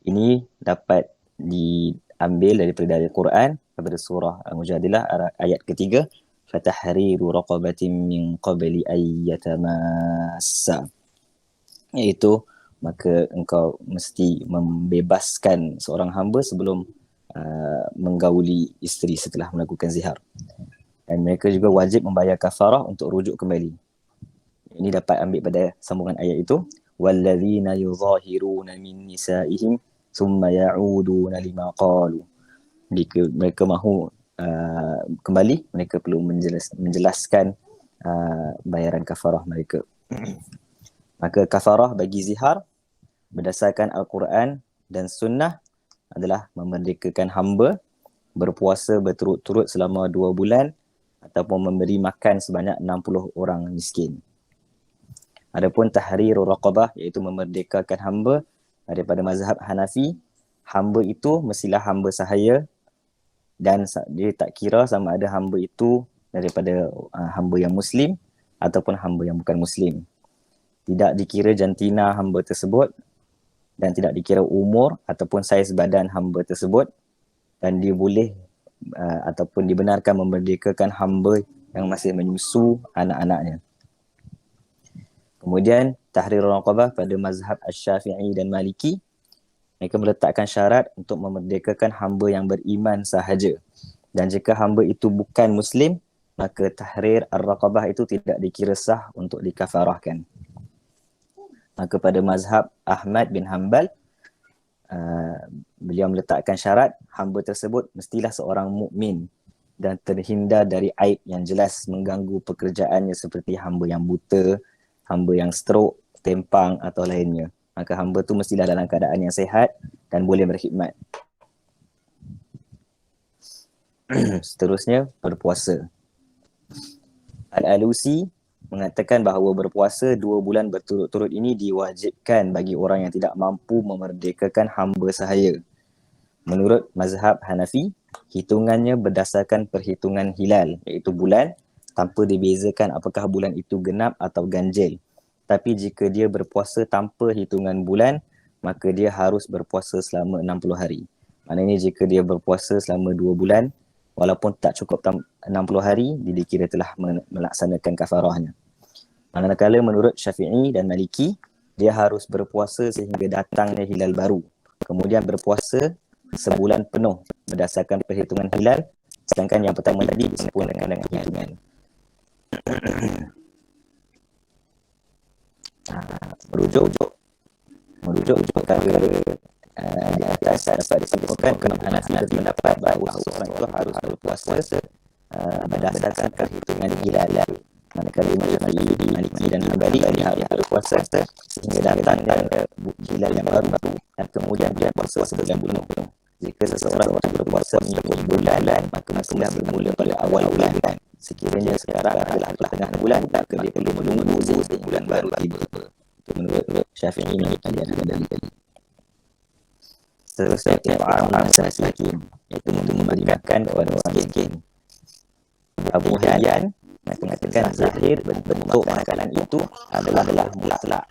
Ini dapat diambil daripada Al-Quran, daripada surah Al-Mujadilah ayat ketiga, fatahriru raqabatin min qabli ayyatamassa. Iaitu maka engkau mesti membebaskan seorang hamba sebelum menggauli isteri setelah melakukan zihar. Dan mereka juga wajib membayar kafarah untuk rujuk kembali. Ini dapat ambil pada sambungan ayat itu, wallazina yuzahiruna min nisaihim thumma ya'uduna lima qalu. Jika mereka mahu kembali, mereka perlu menjelaskan bayaran kafarah mereka. Maka kafarah bagi zihar berdasarkan Al-Quran dan Sunnah adalah memerdekakan hamba, berpuasa berturut-turut selama 2 bulan ataupun memberi makan sebanyak 60 orang miskin. Adapun tahriru raqabah, iaitu memerdekakan hamba, daripada mazhab Hanafi, hamba itu mestilah hamba sahaya dan dia tak kira sama ada hamba itu daripada hamba yang muslim ataupun hamba yang bukan muslim. Tidak dikira jantina hamba tersebut dan tidak dikira umur ataupun saiz badan hamba tersebut, dan dia boleh ataupun dibenarkan memerdekakan hamba yang masih menyusu anak-anaknya. Kemudian tahrir raqabah pada mazhab Asy-Syafi'i dan Maliki, mereka meletakkan syarat untuk memerdekakan hamba yang beriman sahaja. Dan jika hamba itu bukan muslim, maka tahrir ar-raqabah itu tidak dikira sah untuk dikafarahkan. Maka pada mazhab Ahmad bin Hanbal, beliau meletakkan syarat hamba tersebut mestilah seorang mukmin dan terhindar dari aib yang jelas mengganggu pekerjaannya seperti hamba yang buta, hamba yang stroke, tempang atau lainnya. Maka hamba tu mestilah dalam keadaan yang sihat dan boleh berkhidmat. Seterusnya, berpuasa. Al-Alusi mengatakan bahawa berpuasa 2 bulan berturut-turut ini diwajibkan bagi orang yang tidak mampu memerdekakan hamba sahaya. Menurut mazhab Hanafi, hitungannya berdasarkan perhitungan hilal, iaitu bulan, tanpa dibezakan apakah bulan itu genap atau ganjil. Tapi jika dia berpuasa tanpa hitungan bulan, maka dia harus berpuasa selama 60 hari. Maknanya jika dia berpuasa selama 2 bulan, walaupun tak cukup 60 hari, dia dikira telah melaksanakan kafarahnya. Manakala menurut Syafi'i dan Maliki, dia harus berpuasa sehingga datangnya hilal baru. Kemudian berpuasa sebulan penuh berdasarkan perhitungan hilal, sedangkan yang pertama tadi disempurnakan dengan hitungan. Merujuk perkara di atas dapat disebutkan Imam Hanafi berpendapat bahawa seorang itu harus berpuasa berdasarkan perhitungan hilal. Manakala Imam Syafi'i, Maliki dan Hanbali harus berpuasa sehingga datangnya hilal yang baru dan kemudian dia puasa sebulan penuh. Jika seseorang berpuasa mengikut bulan, maka mestilah bermula pada awal bulan Sekiranya sekarang adalah tengah bulan, maka dia perlu menunggu sehingga bulan baru tiba. Itu menurut Syafi'i dan Hanbali. Seterusnya ta'am masakin, iaitu memberi makan kepada orang miskin. Abu Hayyan mengatakan zahir bentuk makanan itu adalah mutlak.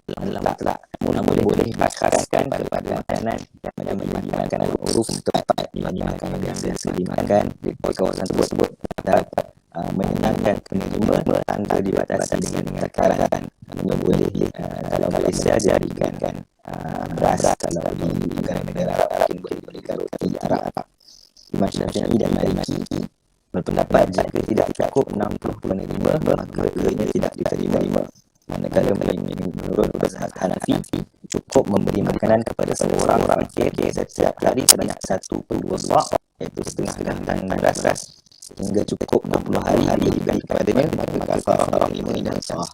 Namun boleh dibakarkan pada makanan yang menjadi makanan uruf tempat di mana makanan yang biasa dimakan di kawasan tersebut dapat menyenangkan penerima tanpa dibatasi dengan takaran. Namun boleh kalau Malaysia diadakan beras, kalau di negara-negara Arab boleh diberikan roti Arab. Imam Syafi'i dan Maliki berpendapat jika tidak cukup 60 penerima maka ianya tidak diterima. Manakala menurut mazhab Hanafi cukup memberi makanan kepada seorang fakir setiap hari sebanyak 1/2 sa', iaitu setengah gantang beras, hingga cukup 60 hari diberi kepadanya, maka kafarah 5 dan sah.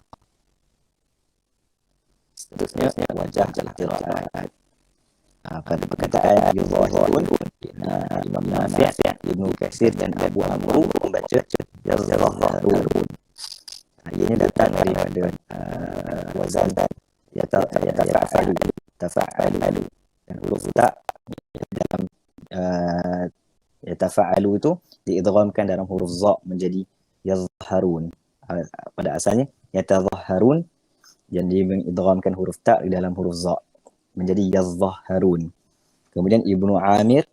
Seterusnya wajah qiraat. Pada perkataan yuzahirun, Imam Nafi', Ibnu Katsir dan Abu Amru membaca yazahharun. Ianya datang daripada wazan tafa'alu dan huruf ta dalam yatafa'alu itu diidghamkan dalam huruf za menjadi yazharun. Pada asalnya yatazahharun dan dia mengidghamkan huruf ta di dalam huruf za menjadi yazharun. Kemudian Ibnu Amir,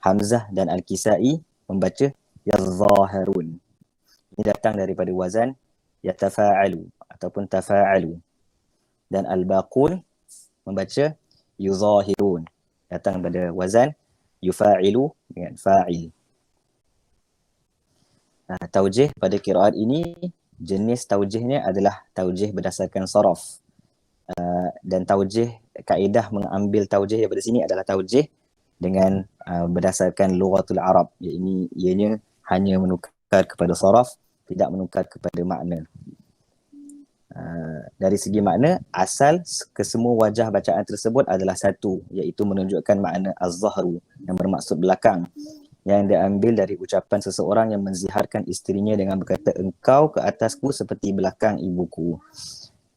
Hamzah dan Al-Kisai membaca yazaharun. Ini datang daripada wazan yatafa'alu ataupun tafa'alu. Dan Al-Baqun membaca yuzahirun, datang pada wazan yufa'ilu dengan fa'il. Taujih pada qiraat ini, jenis taujihnya adalah taujih berdasarkan saraf. Dan taujih, kaedah mengambil taujih daripada sini adalah taujih dengan berdasarkan lughatul Arab. Ianya hanya menukar kepada saraf, tidak menukar kepada makna. Dari segi makna, asal kesemua wajah bacaan tersebut adalah satu, iaitu menunjukkan makna az-zahru yang bermaksud belakang, yang diambil dari ucapan seseorang yang menziharkan isterinya dengan berkata, engkau ke atasku seperti belakang ibuku.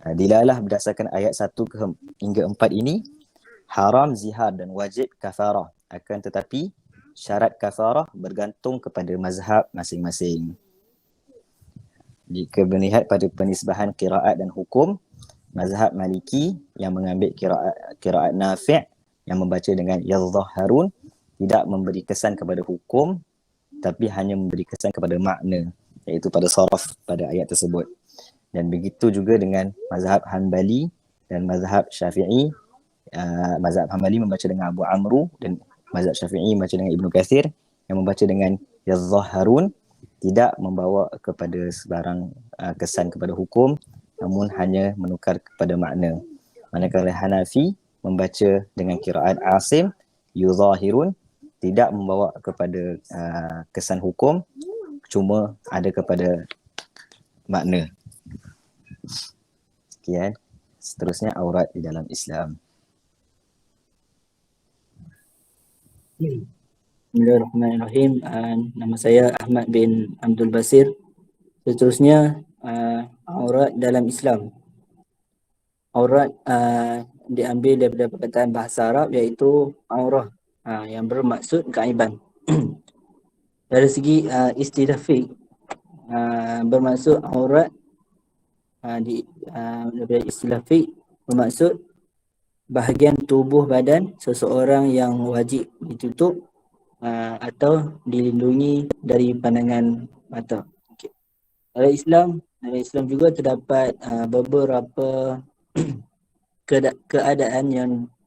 Dilalah berdasarkan ayat 1 hingga 4 ini, haram zihar dan wajib kafarah. Akan tetapi syarat kafarah bergantung kepada mazhab masing-masing. Jika melihat pada penisbahan qiraat dan hukum, mazhab Maliki yang mengambil qiraat Nafi' yang membaca dengan yazahharun tidak memberi kesan kepada hukum tapi hanya memberi kesan kepada makna, iaitu pada saraf pada ayat tersebut. Dan begitu juga dengan mazhab Hanbali dan mazhab Syafi'i. Mazhab Hanbali membaca dengan Abu Amru dan mazhab Syafi'i membaca dengan Ibnu Katsir yang membaca dengan yazahharun, tidak membawa kepada sebarang kesan kepada hukum, namun hanya menukar kepada makna. Manakala Hanafi membaca dengan qiraat Asim yuzahirun, tidak membawa kepada kesan hukum, cuma ada kepada makna. Sekian. Seterusnya aurat di dalam Islam. Bismillahirrahmanirrahim. Nama saya Ahmad bin Abdul Basir. Seterusnya aurat dalam Islam. Aurat diambil daripada perkataan bahasa Arab iaitu aurah yang bermaksud keaiban. Dari segi istilah fiqh, bermaksud aurat daripada istilah fiqh bermaksud bahagian tubuh badan seseorang yang wajib ditutup atau dilindungi dari pandangan mata. Okay. Dalam Islam juga terdapat beberapa keadaan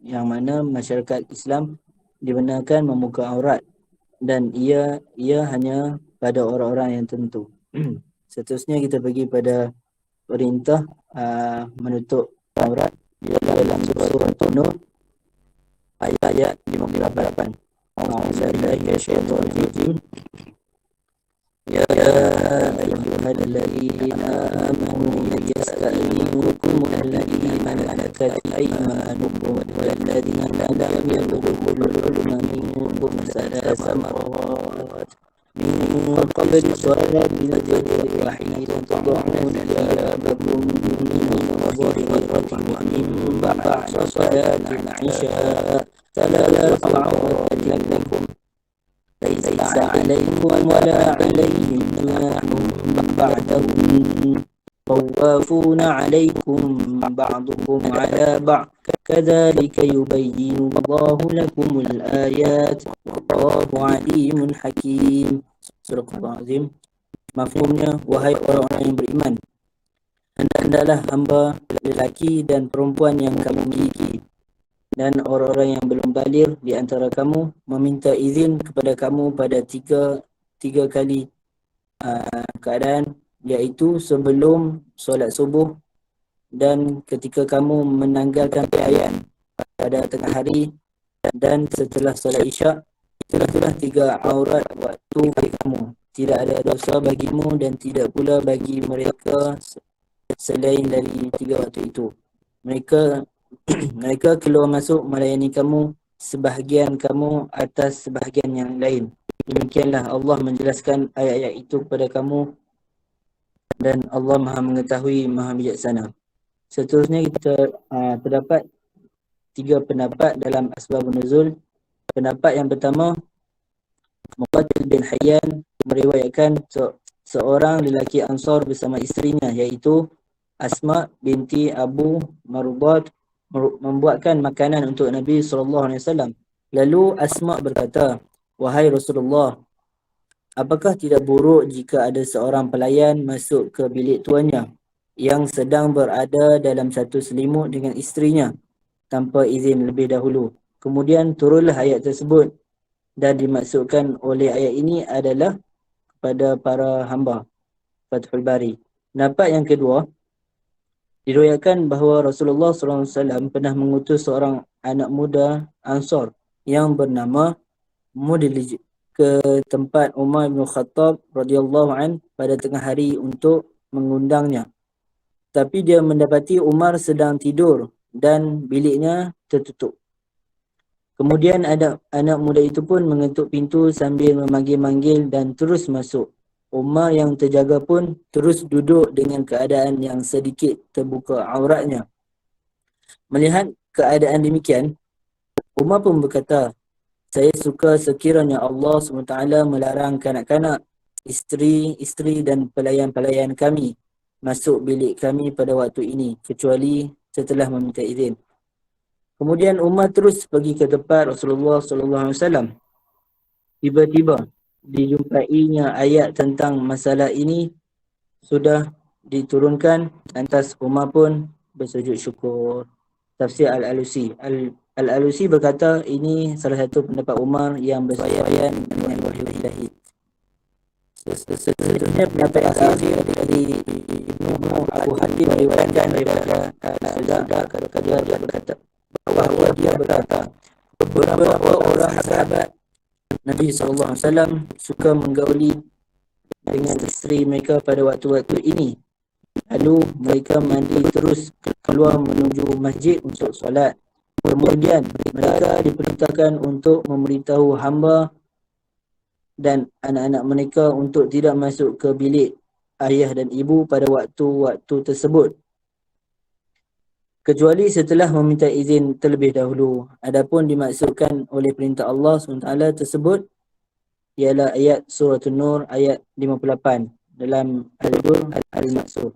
yang mana masyarakat Islam dibenarkan membuka aurat dan ia hanya pada orang-orang yang tertentu. Seterusnya kita pergi pada perintah menutup aurat dalam surah An-Nur ayat 58. Ya ayyuhalladzina amanu yasta'dhinukum alladhina malakat aymanukum walladhina lam yablughul huluma minkum thalatha marrat min قبل الصلاة بنجد الوحي تضعون ثيابكم من الظهيرة من بعد صلاة العشاء 3 عورات لكم ليس عليكم ولا عليهم جناح بعدهم طوافون عليكم بعضكم على بعض كذلك يبين الله لكم الآيات والله عليم حكيم. Surah Al-Azim. Mafhumnya, wahai orang-orang yang beriman, hendaklah hamba lelaki dan perempuan yang kamu miliki dan orang-orang yang belum baligh di antara kamu meminta izin kepada kamu pada tiga kali keadaan, iaitu sebelum solat subuh dan ketika kamu menanggalkan pakaian pada tengah hari dan setelah solat isyak. Itulah 3 aurat waktu kamu. Tidak ada dosa bagimu dan tidak pula bagi mereka selain dari 3 waktu itu. Mereka keluar masuk melayani kamu, sebahagian kamu atas sebahagian yang lain. Demikianlah Allah menjelaskan ayat-ayat itu kepada kamu dan Allah Maha mengetahui, Maha bijaksana. Seterusnya kita terdapat 3 pendapat dalam asbabun nuzul. Pendapat yang pertama, Muqatil bin Hayyan meriwayatkan seorang lelaki Ansar bersama isterinya iaitu Asma binti Abu Marubad membuatkan makanan untuk Nabi SAW. Lalu Asma berkata, "Wahai Rasulullah, apakah tidak buruk jika ada seorang pelayan masuk ke bilik tuannya yang sedang berada dalam satu selimut dengan isterinya tanpa izin lebih dahulu?" Kemudian turunlah ayat tersebut dan dimaksudkan oleh ayat ini adalah kepada para hamba. Fathul Bari. Pendapat yang kedua, diriwayatkan bahawa Rasulullah SAW pernah mengutus seorang anak muda Ansar yang bernama Mudlij ke tempat Umar bin Khattab radhiyallahu an pada tengah hari untuk mengundangnya. Tapi dia mendapati Umar sedang tidur dan biliknya tertutup. Kemudian anak muda itu pun mengetuk pintu sambil memanggil-manggil dan terus masuk. Umar yang terjaga pun terus duduk dengan keadaan yang sedikit terbuka auratnya. Melihat keadaan demikian, Umar pun berkata, "Saya suka sekiranya Allah SWT melarang kanak-kanak, isteri dan pelayan-pelayan kami masuk bilik kami pada waktu ini, kecuali setelah meminta izin." Kemudian Umar terus pergi ke tempat Rasulullah SAW. Tiba-tiba dijumpainya ayat tentang masalah ini sudah diturunkan, lantas Umar pun bersujud syukur. Tafsir Al-Alusi. Al-Alusi berkata ini salah satu pendapat Umar yang bersesuaian dengan wahyu ilahi. Seterusnya pendapat akhir dari Ibnu Abu Hatim meriwayatkan daripada Saudara Al-Qajar dia berkata bahawa dia berkata beberapa orang sahabat Nabi SAW suka menggauli dengan isteri mereka pada waktu-waktu ini. Lalu mereka mandi terus keluar menuju masjid untuk solat. Kemudian mereka diperintahkan untuk memberitahu hamba dan anak-anak mereka untuk tidak masuk ke bilik ayah dan ibu pada waktu-waktu tersebut, kecuali setelah meminta izin terlebih dahulu. Adapun dimaksudkan oleh perintah Allah SWT tersebut ialah ayat surah An-Nur ayat 58 dalam Al-Dur Al-Maksud.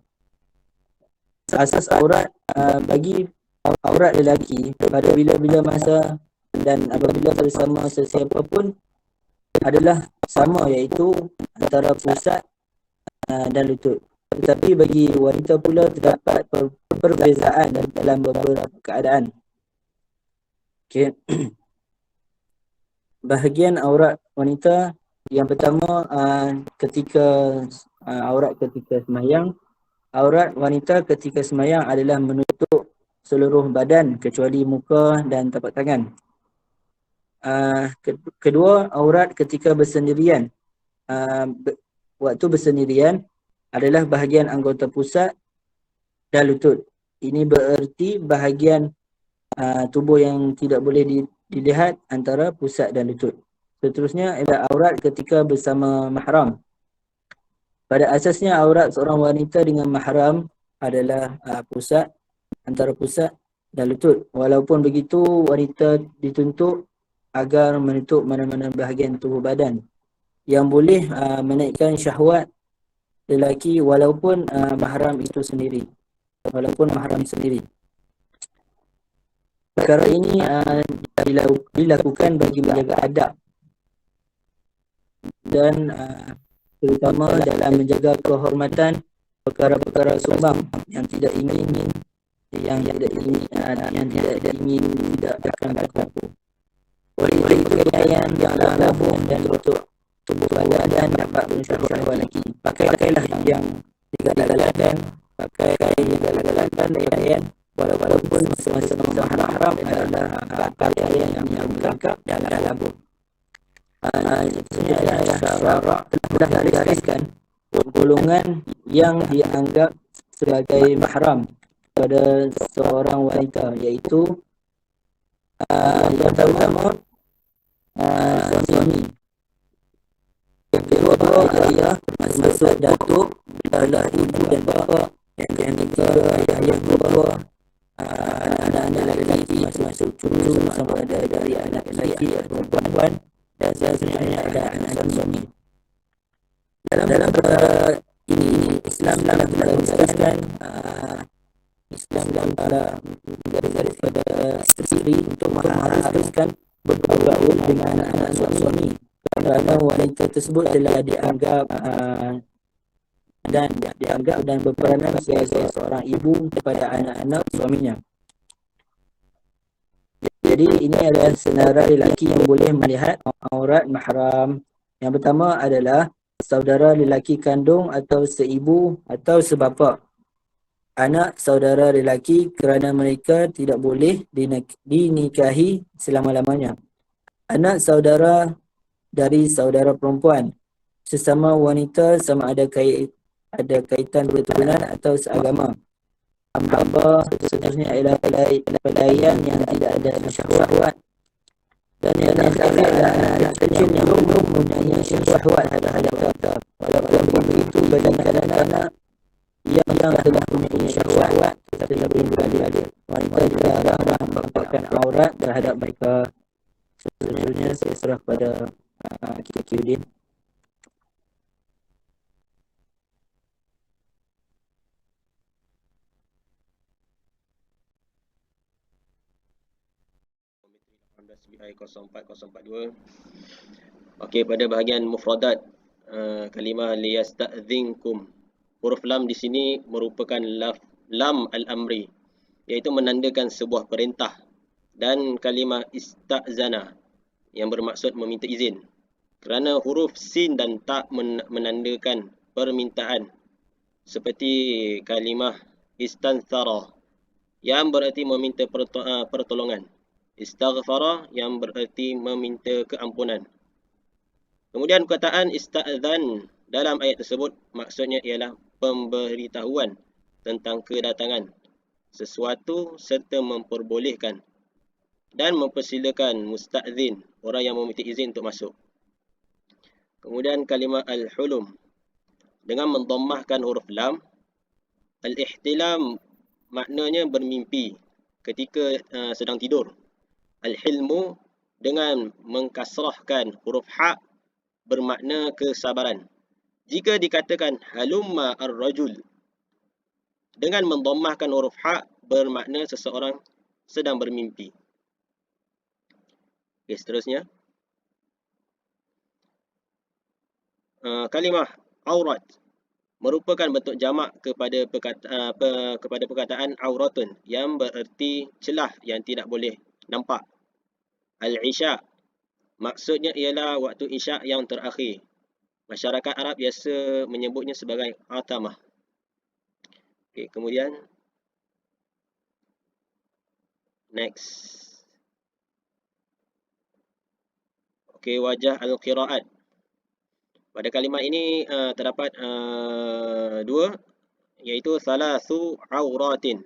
Asas aurat bagi aurat lelaki pada bila-bila masa dan apabila bersama sesiapa pun adalah sama, iaitu antara pusat dan lutut. Tetapi bagi wanita pula terdapat perbezaan dalam beberapa keadaan. Okay. Bahagian aurat wanita yang pertama ketika aurat ketika sembahyang. Aurat wanita ketika sembahyang adalah menutup seluruh badan kecuali muka dan tapak tangan. Kedua, aurat ketika bersendirian. Waktu bersendirian adalah bahagian anggota pusat dan lutut. Ini bererti bahagian tubuh yang tidak boleh dilihat antara pusat dan lutut. Seterusnya ialah aurat ketika bersama mahram. Pada asasnya aurat seorang wanita dengan mahram adalah pusat, antara pusat dan lutut. Walaupun begitu, wanita dituntut agar menutup mana-mana bahagian tubuh badan yang boleh menaikkan syahwat lelaki walaupun mahram itu sendiri. Walaupun mahram sendiri. Perkara ini dilakukan bagi menjaga adab dan terutama dalam menjaga kehormatan perkara-perkara sumbang yang tidak ingin tidak akan berlaku. Oleh itu pakaian yang labung dan tutup tubuh badan dapat mensyahwat lelaki. Pakailah yang digalakkan, pakaian walaupun sama-sama mahram adalah pakaian yang lengkap dan labung. Ini adalah syarat telah digariskan golongan yang dianggap sebagai mahram pada seorang wanita, iaitu yang pertama suami, yang kedua ayah, termasuk datuk adalah ibu dan bapa, yang ketiga ayah yang berdua, anak-anak lelaki masuk cucu sama ada dari anak lelaki atau perempuan, dan seterusnya ada anak suami. Dalam perkara ini Islam telah menggariskan garis pada isteri untuk mengharuskan bergaul dengan anak-anak suami, kerana wanita tersebut telah dianggap dan berperanan sebagai seorang ibu kepada anak-anak suaminya. Jadi ini adalah senarai lelaki yang boleh melihat aurat mahram. Yang pertama adalah saudara lelaki kandung atau seibu atau sebapa, anak saudara lelaki kerana mereka tidak boleh dinikahi selama-lamanya, anak saudara dari saudara perempuan, sesama wanita sama ada kaitan keturunan atau seagama, hamba, seterusnya ialah pelayan yang tidak ada syahwat, dan yang terakhir adalah anak kecil yang belum mempunyai syahwat terhadap kita. Walaupun begitu, bagi anak-anak yang telah mempunyai syahwat telah beradik-adik, wanita dilarang menampakkan aurat terhadap mereka. Seterusnya saya serah pada Kiki. BI 04042. Okey, pada bahagian mufradat kalimah liyasta'dzinkum, huruf lam di sini merupakan lam al-amri, iaitu menandakan sebuah perintah, dan kalimah ista'zana yang bermaksud meminta izin, kerana huruf sin dan ta menandakan permintaan, seperti kalimah istanthara yang bererti meminta pertolongan, istaghfara yang bererti meminta keampunan. Kemudian perkataan ista'zan dalam ayat tersebut maksudnya ialah pemberitahuan tentang kedatangan sesuatu serta memperbolehkan dan mempersilakan musta'zin, orang yang meminta izin untuk masuk. Kemudian kalimah al-hulum dengan mendammahkan huruf lam, al-ihtilam maknanya bermimpi ketika sedang tidur. Al-hilmu dengan mengkasrahkan huruf ha bermakna kesabaran. Jika dikatakan halumma ar-rajul dengan mendammahkan huruf ha bermakna seseorang sedang bermimpi. Okay, seterusnya kalimah aurat merupakan bentuk jamak kepada perkataan auratun yang bererti celah yang tidak boleh nampak. Al-isya maksudnya ialah waktu isyak yang terakhir. Masyarakat Arab biasa menyebutnya sebagai atamah. Okay, kemudian next. Okay, wajah al-qiraat. Pada kalimat ini terdapat dua, iaitu thalathu auratin,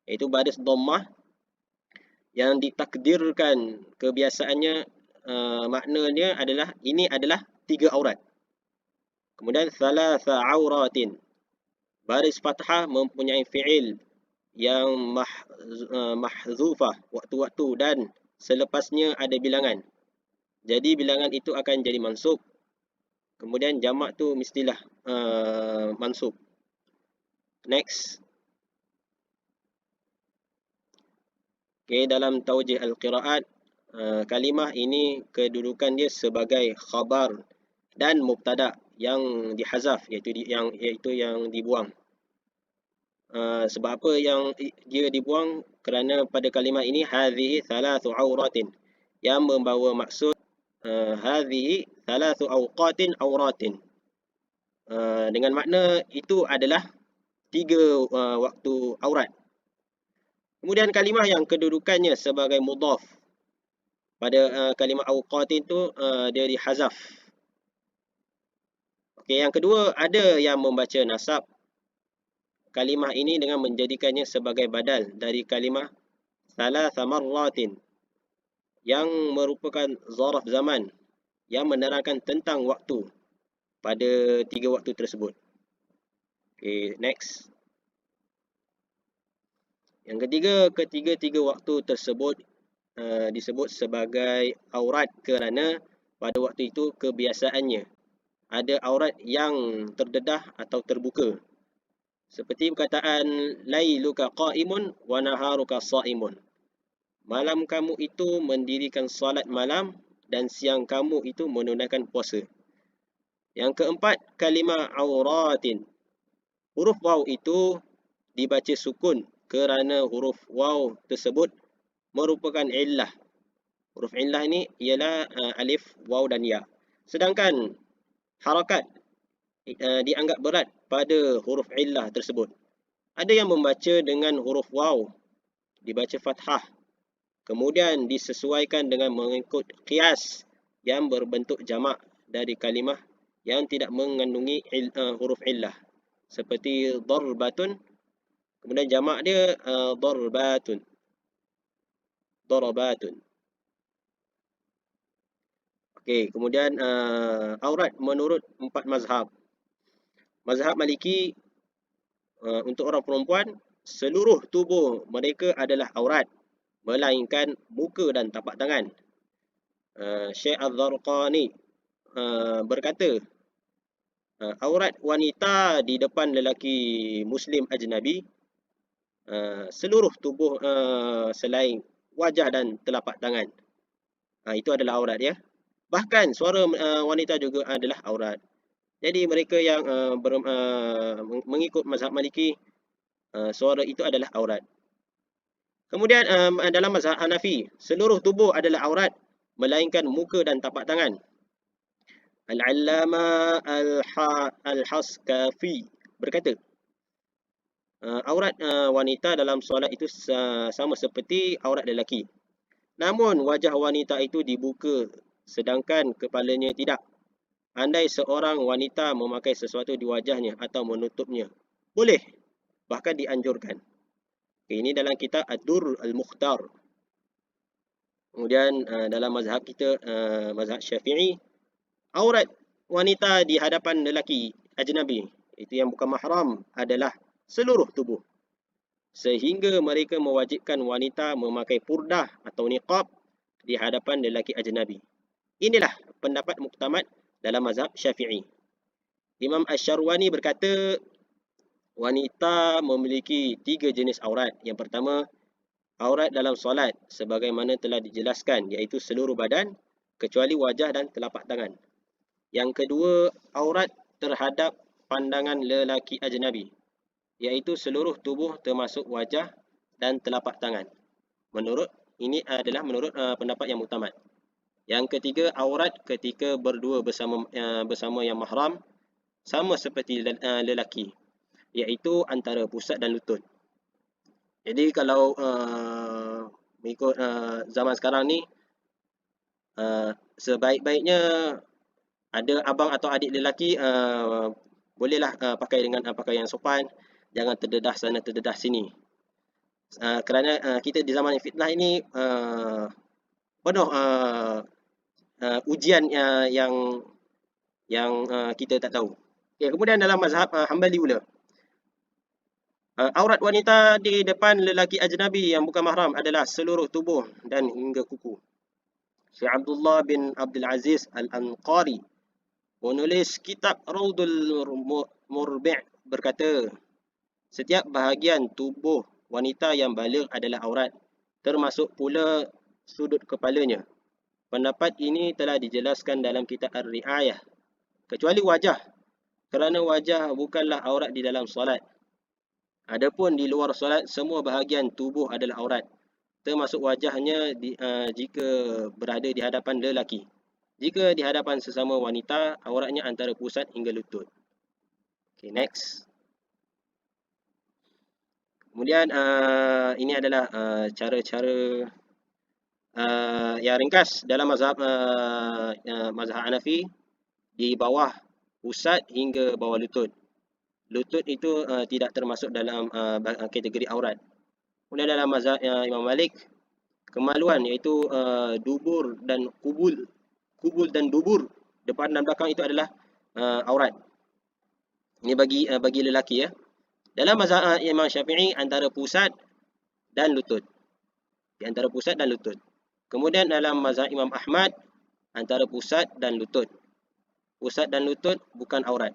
iaitu baris dhammah yang ditakdirkan kebiasaannya maknanya adalah ini adalah 3 aurat. Kemudian thalatha auratin. Baris fathah mempunyai fi'il yang mahzufah waktu-waktu dan selepasnya ada bilangan. Jadi bilangan itu akan jadi mansub. Kemudian jamak tu mestilah mansub. Next. Okay, dalam taujih al-qiraat, kalimah ini kedudukan dia sebagai khabar dan mubtada yang dihazaf, iaitu yang dibuang. Sebab apa yang dia dibuang? Kerana pada kalimah ini hadhihi thalathu auratin, yang membawa maksud hadhihi thalathu awqatin auratin, dengan makna itu adalah 3 waktu aurat. Kemudian kalimah yang kedudukannya sebagai mudhaf, pada kalimah awqatin tu dia dihazaf. Okey, yang kedua, ada yang membaca nasab kalimah ini dengan menjadikannya sebagai badal dari kalimah thalatha marratin, yang merupakan zaraf zaman yang menerangkan tentang waktu pada 3 waktu tersebut. Okey, next. Yang ketiga, ketiga-tiga waktu tersebut disebut sebagai aurat kerana pada waktu itu kebiasaannya ada aurat yang terdedah atau terbuka. Seperti perkataan lailuka qa'imun wa naharuka sha'imun. Malam kamu itu mendirikan salat malam dan siang kamu itu menunaikan puasa. Yang keempat, kalimah auratin. Huruf waw itu dibaca sukun kerana huruf waw tersebut merupakan illah. Huruf illah ini ialah alif, waw dan ya. Sedangkan harakat dianggap berat pada huruf illah tersebut. Ada yang membaca dengan huruf waw dibaca fathah, kemudian disesuaikan dengan mengikut qiyas yang berbentuk jamak dari kalimah yang tidak mengandungi huruf illah, seperti darbatun, kemudian jamak dia darbatun, darabatun. Okey, kemudian aurat menurut 4 mazhab. Mazhab Maliki, untuk orang perempuan, seluruh tubuh mereka adalah aurat, melainkan muka dan tapak tangan. Syekh Al-Zarqani berkata, aurat wanita di depan lelaki Muslim ajnabi, seluruh tubuh selain wajah dan telapak tangan. Itu adalah aurat ya. Bahkan suara wanita juga adalah aurat. Jadi mereka yang mengikut mazhab Maliki, suara itu adalah aurat. Kemudian dalam mazhab Hanafi, seluruh tubuh adalah aurat, melainkan muka dan tapak tangan. Al-Allama Al-Haskafi berkata, aurat wanita dalam solat itu sama seperti aurat lelaki. Namun wajah wanita itu dibuka sedangkan kepalanya tidak. Andai seorang wanita memakai sesuatu di wajahnya atau menutupnya, boleh, bahkan dianjurkan. Ini dalam kitab Ad-Durr Al-Mukhtar. Kemudian dalam mazhab kita, mazhab Syafi'i, aurat wanita di hadapan lelaki ajnabi, itu yang bukan mahram, adalah seluruh tubuh. Sehingga mereka mewajibkan wanita memakai purdah atau niqab di hadapan lelaki ajnabi. Inilah pendapat muktamad dalam mazhab Syafi'i. Imam Asy-Syarwani berkata, wanita memiliki 3 jenis aurat. Yang pertama, aurat dalam solat sebagaimana telah dijelaskan, iaitu seluruh badan kecuali wajah dan telapak tangan. Yang kedua, aurat terhadap pandangan lelaki ajnabi, iaitu seluruh tubuh termasuk wajah dan telapak tangan. Ini adalah menurut pendapat yang muktamad. Yang ketiga, aurat ketika berdua bersama yang mahram, sama seperti lelaki, iaitu antara pusat dan lutut. Jadi kalau mengikut zaman sekarang ni, sebaik-baiknya ada abang atau adik lelaki, bolehlah pakai dengan pakaian sopan, jangan terdedah sana terdedah sini. Kerana kita di zaman fitnah ini penuh ujian yang kita tak tahu. Okay, kemudian dalam mazhab Hambali pula, aurat wanita di depan lelaki ajnabi yang bukan mahram adalah seluruh tubuh dan hingga kuku. Syekh Abdullah bin Abdul Aziz Al-Anqari, penulis kitab Raudul Murbi' berkata, setiap bahagian tubuh wanita yang baligh adalah aurat, termasuk pula sudut kepalanya. Pendapat ini telah dijelaskan dalam kitab Ar-Ri'ayah, kecuali wajah, kerana wajah bukanlah aurat di dalam solat. Adapun di luar solat, semua bahagian tubuh adalah aurat, termasuk wajahnya jika berada di hadapan lelaki. Jika di hadapan sesama wanita, auratnya antara pusat hingga lutut. Okay, next. Kemudian ini adalah cara-cara yang ringkas dalam mazhab Hanafi, di bawah pusat hingga bawah lutut. Lutut itu tidak termasuk dalam kategori aurat. Kemudian dalam mazhab Imam Malik, kemaluan iaitu dubur dan kubul dan dubur, depan dan belakang itu adalah aurat. Ini bagi lelaki ya. Dalam mazhab Imam Syafi'i, antara pusat dan lutut. Di antara pusat dan lutut. Kemudian dalam mazhab Imam Ahmad, antara pusat dan lutut. Pusat dan lutut bukan aurat.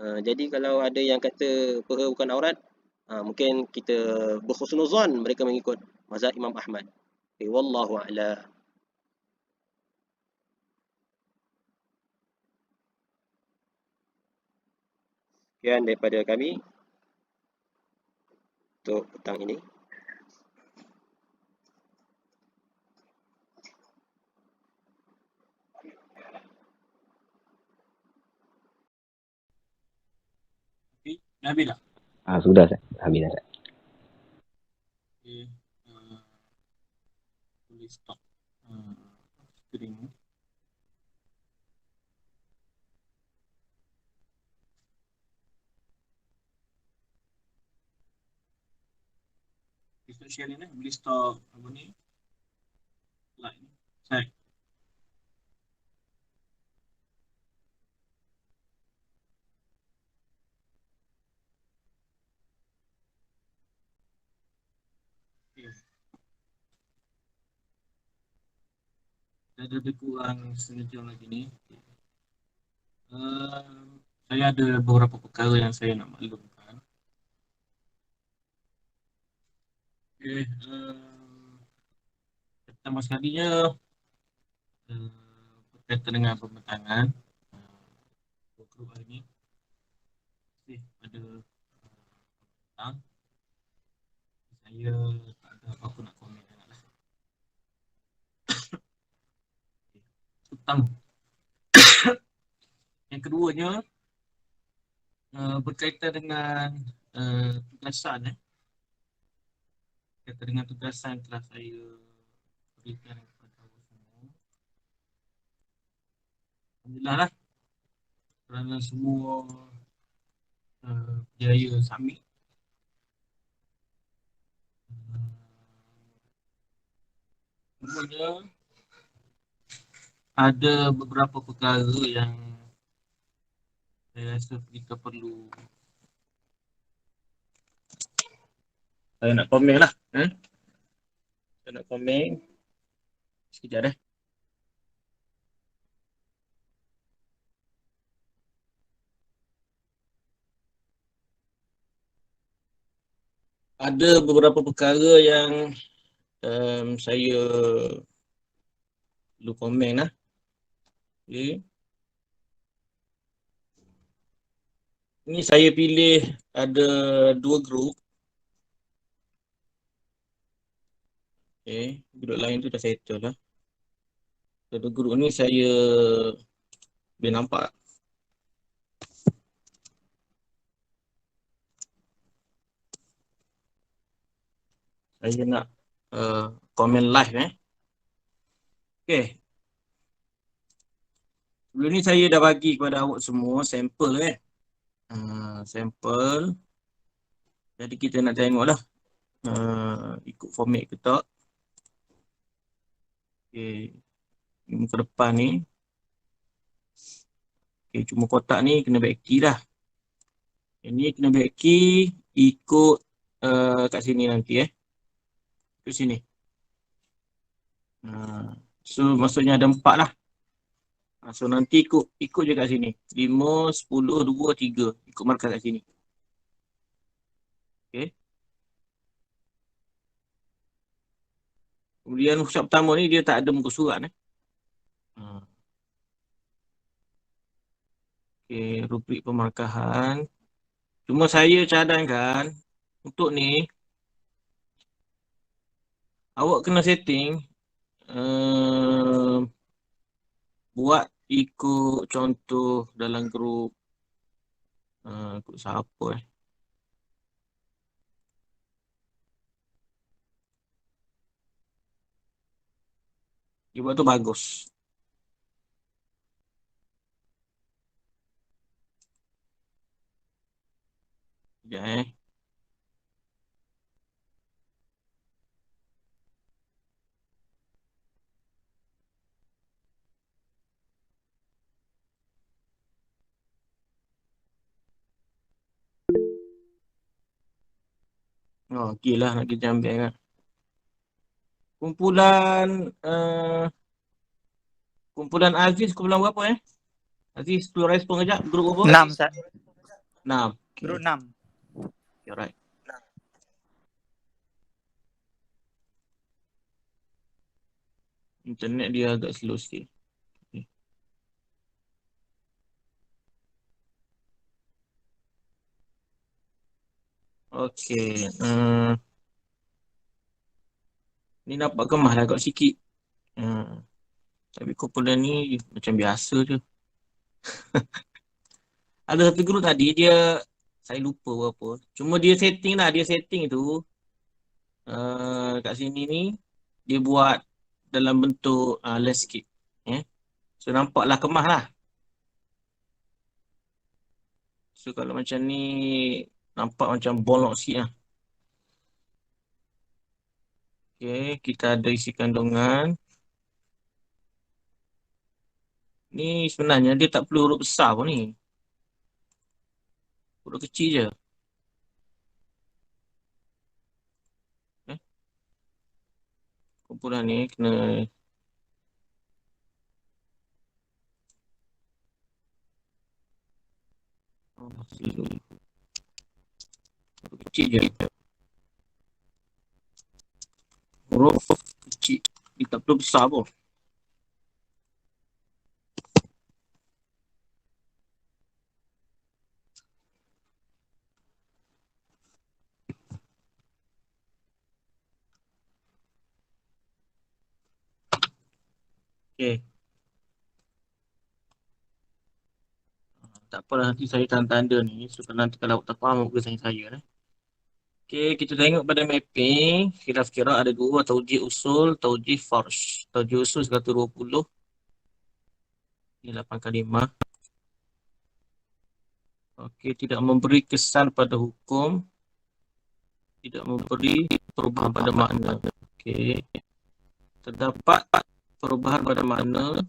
Jadi kalau ada yang kata peha bukan aurat, mungkin kita berhusnuzan mereka mengikut mazhab Imam Ahmad. Okay, wallahu a'lam. Sekian daripada kami untuk petang ini. Nabil lah. Sudah Ustaz. Habis dah Ustaz. Okay. Boleh stop screen. Kita share ni, boleh stop apa ni? Like ni. Saya. Ada lebih kurang setengah jam lagi ni. Saya ada beberapa perkara yang saya nak maklumkan. Okay, pertama sekalinya berkaitan dengan pembentangan grup hari ni. Pada petang, saya tak ada apa-apa nak komen lah. Pertama. Yang keduanya, berkaitan dengan tugasan. Berkaitan dengan tugasan telah saya berikan kepada awak semua. Alhamdulillah lah, kerana semua berjaya submit. Kemudian ada beberapa perkara yang saya rasa kita perlu, saya nak komen lah. Saya nak komen sekejap dah. Ada beberapa perkara yang saya perlu komen lah. Okay. Ini saya pilih ada 2 grup. Okay, grup lain tu dah settle lah. Ada grup ni saya boleh nampak. Saya nak komen live Okay. Sebelum ni saya dah bagi kepada awak semua sampel sampel. Jadi kita nak tengok lah ikut format ke tak. Okay. Muka depan ni. Okay, cuma kotak ni kena baiki dah. Yang ni kena baiki ikut kat sini nanti Ikut sini. So maksudnya ada 4 lah. So nanti ikut je kat sini. 5, 10, 2, 3. Ikut markah kat sini. Okay. Kemudian workshop pertama ni dia tak ada muka surat Okay, rubrik pemarkahan. Cuma saya cadangkan untuk ni awak kena setting buat ikut contoh dalam grup ikut siapa dia buat tu bagus. Sekejap okey lah nak kita ambil kan. Kumpulan Aziz, kumpulan berapa Aziz, perlu respon kejap. Grup berapa? 6 Ustaz. 6. Okay. Grup 6. Okay, alright. Internet dia agak slow sikit. Okay. Ni nampak kemah lah agak sikit. Tapi kumpulan ni macam biasa je. Ada satu grup tadi dia, saya lupa berapa. Cuma dia setting lah. Dia setting tu kat sini ni dia buat dalam bentuk landscape. So nampaklah kemah lah. So kalau macam ni nampak macam bolok sikit lah. Okay, kita ada isi kandungan. Ni sebenarnya dia tak perlu huruf besar pun ni. Huruf kecil je. Kumpulan ni kena huruf kecil je. Huruf kecil. Dia tak perlu besar pun. Okay. Tak apalah, nanti saya tanda-tanda ni. So nanti kalau tak faham muka saya Okay, kita tengok pada mapping. Kira-kira ada 2, taujih usul, taujih farsh. Taujih usul 120. Ini 8 kalimah. Okey, tidak memberi kesan pada hukum. Tidak memberi perubahan pada makna. Okey. Terdapat perubahan pada makna.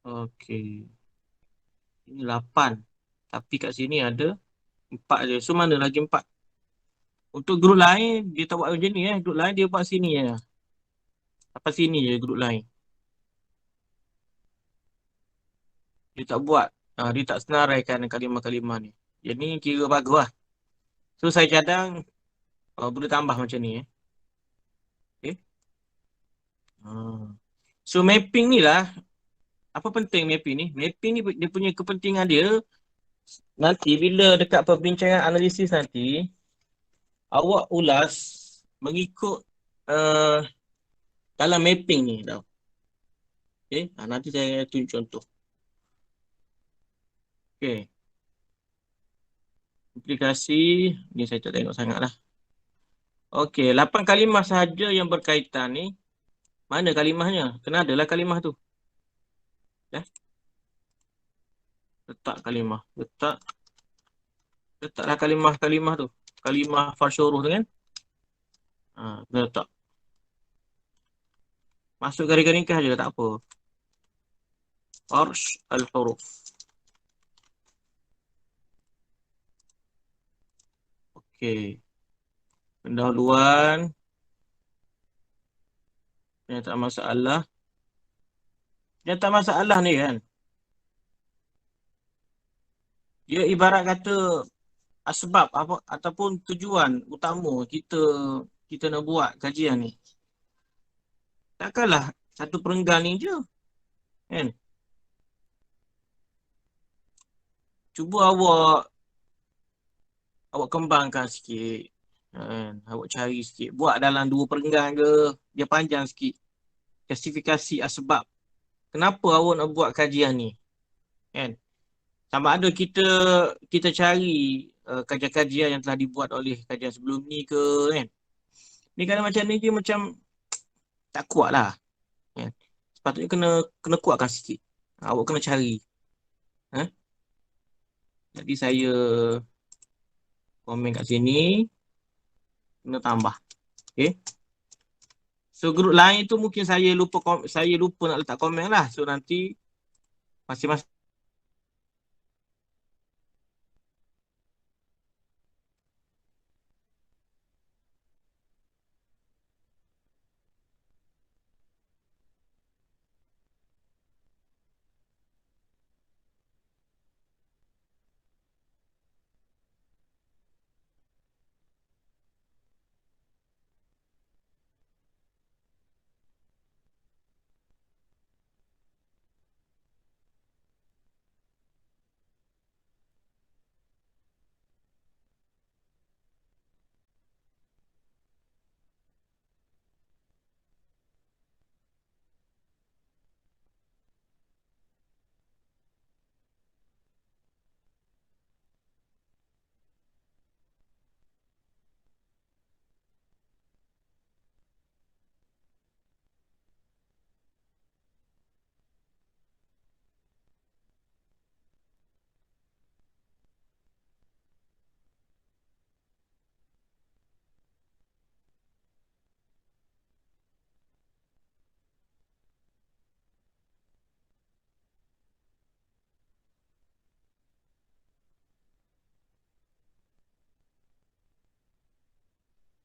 Okey. Ini 8. Tapi kat sini ada 4 je. So mana lagi 4? Untuk grup lain dia tak buat macam ni Grup lain dia buat sini je. Apa sini je grup lain. Dia tak buat. Dia tak senaraikan kalimah-kalimah ni. Jadi kira bagus lah. So saya cadang boleh tambah macam ni Okay. So mapping ni lah. Apa penting mapping ni? Mapping ni dia punya kepentingan dia. Nanti bila dekat perbincangan analisis nanti, awak ulas mengikut dalam mapping ni tau. Okay, nanti saya tunjuk contoh. Okay. Implikasi, ni saya tak tengok sangat lah. Okay, 8 kalimah sahaja yang berkaitan ni. Mana kalimahnya? Kena adalah kalimah tu. Letak kalimah. Letaklah kalimah-kalimah tu. Kalimah farsyuruh tu kan. Kena letak. Masuk garis ringkas je tak apa. Arsh al-huruf. Okey. Pendahuluan. Pernyataan masalah. Pernyataan masalah ni kan. Dia ibarat kata asbab apa ataupun tujuan utama kita nak buat kajian ni. Takkanlah satu perenggan ni je. Kan? Cuba awak kembangkan sikit. Kan? Awak cari sikit. Buat dalam 2 perenggan ke. Dia panjang sikit. Justifikasi asbab. Kenapa awak nak buat kajian ni? Kan? Sama ada kita cari kajian-kajian yang telah dibuat oleh kajian sebelum ni ke kan. Ni kalau macam ni dia macam tak kuat lah. Kan? Sepatutnya kena kuatkan sikit. Awak kena cari. Ha? Jadi saya komen kat sini. Kena tambah. Okay. So grup lain tu mungkin saya lupa nak letak komen lah. So nanti masing-masing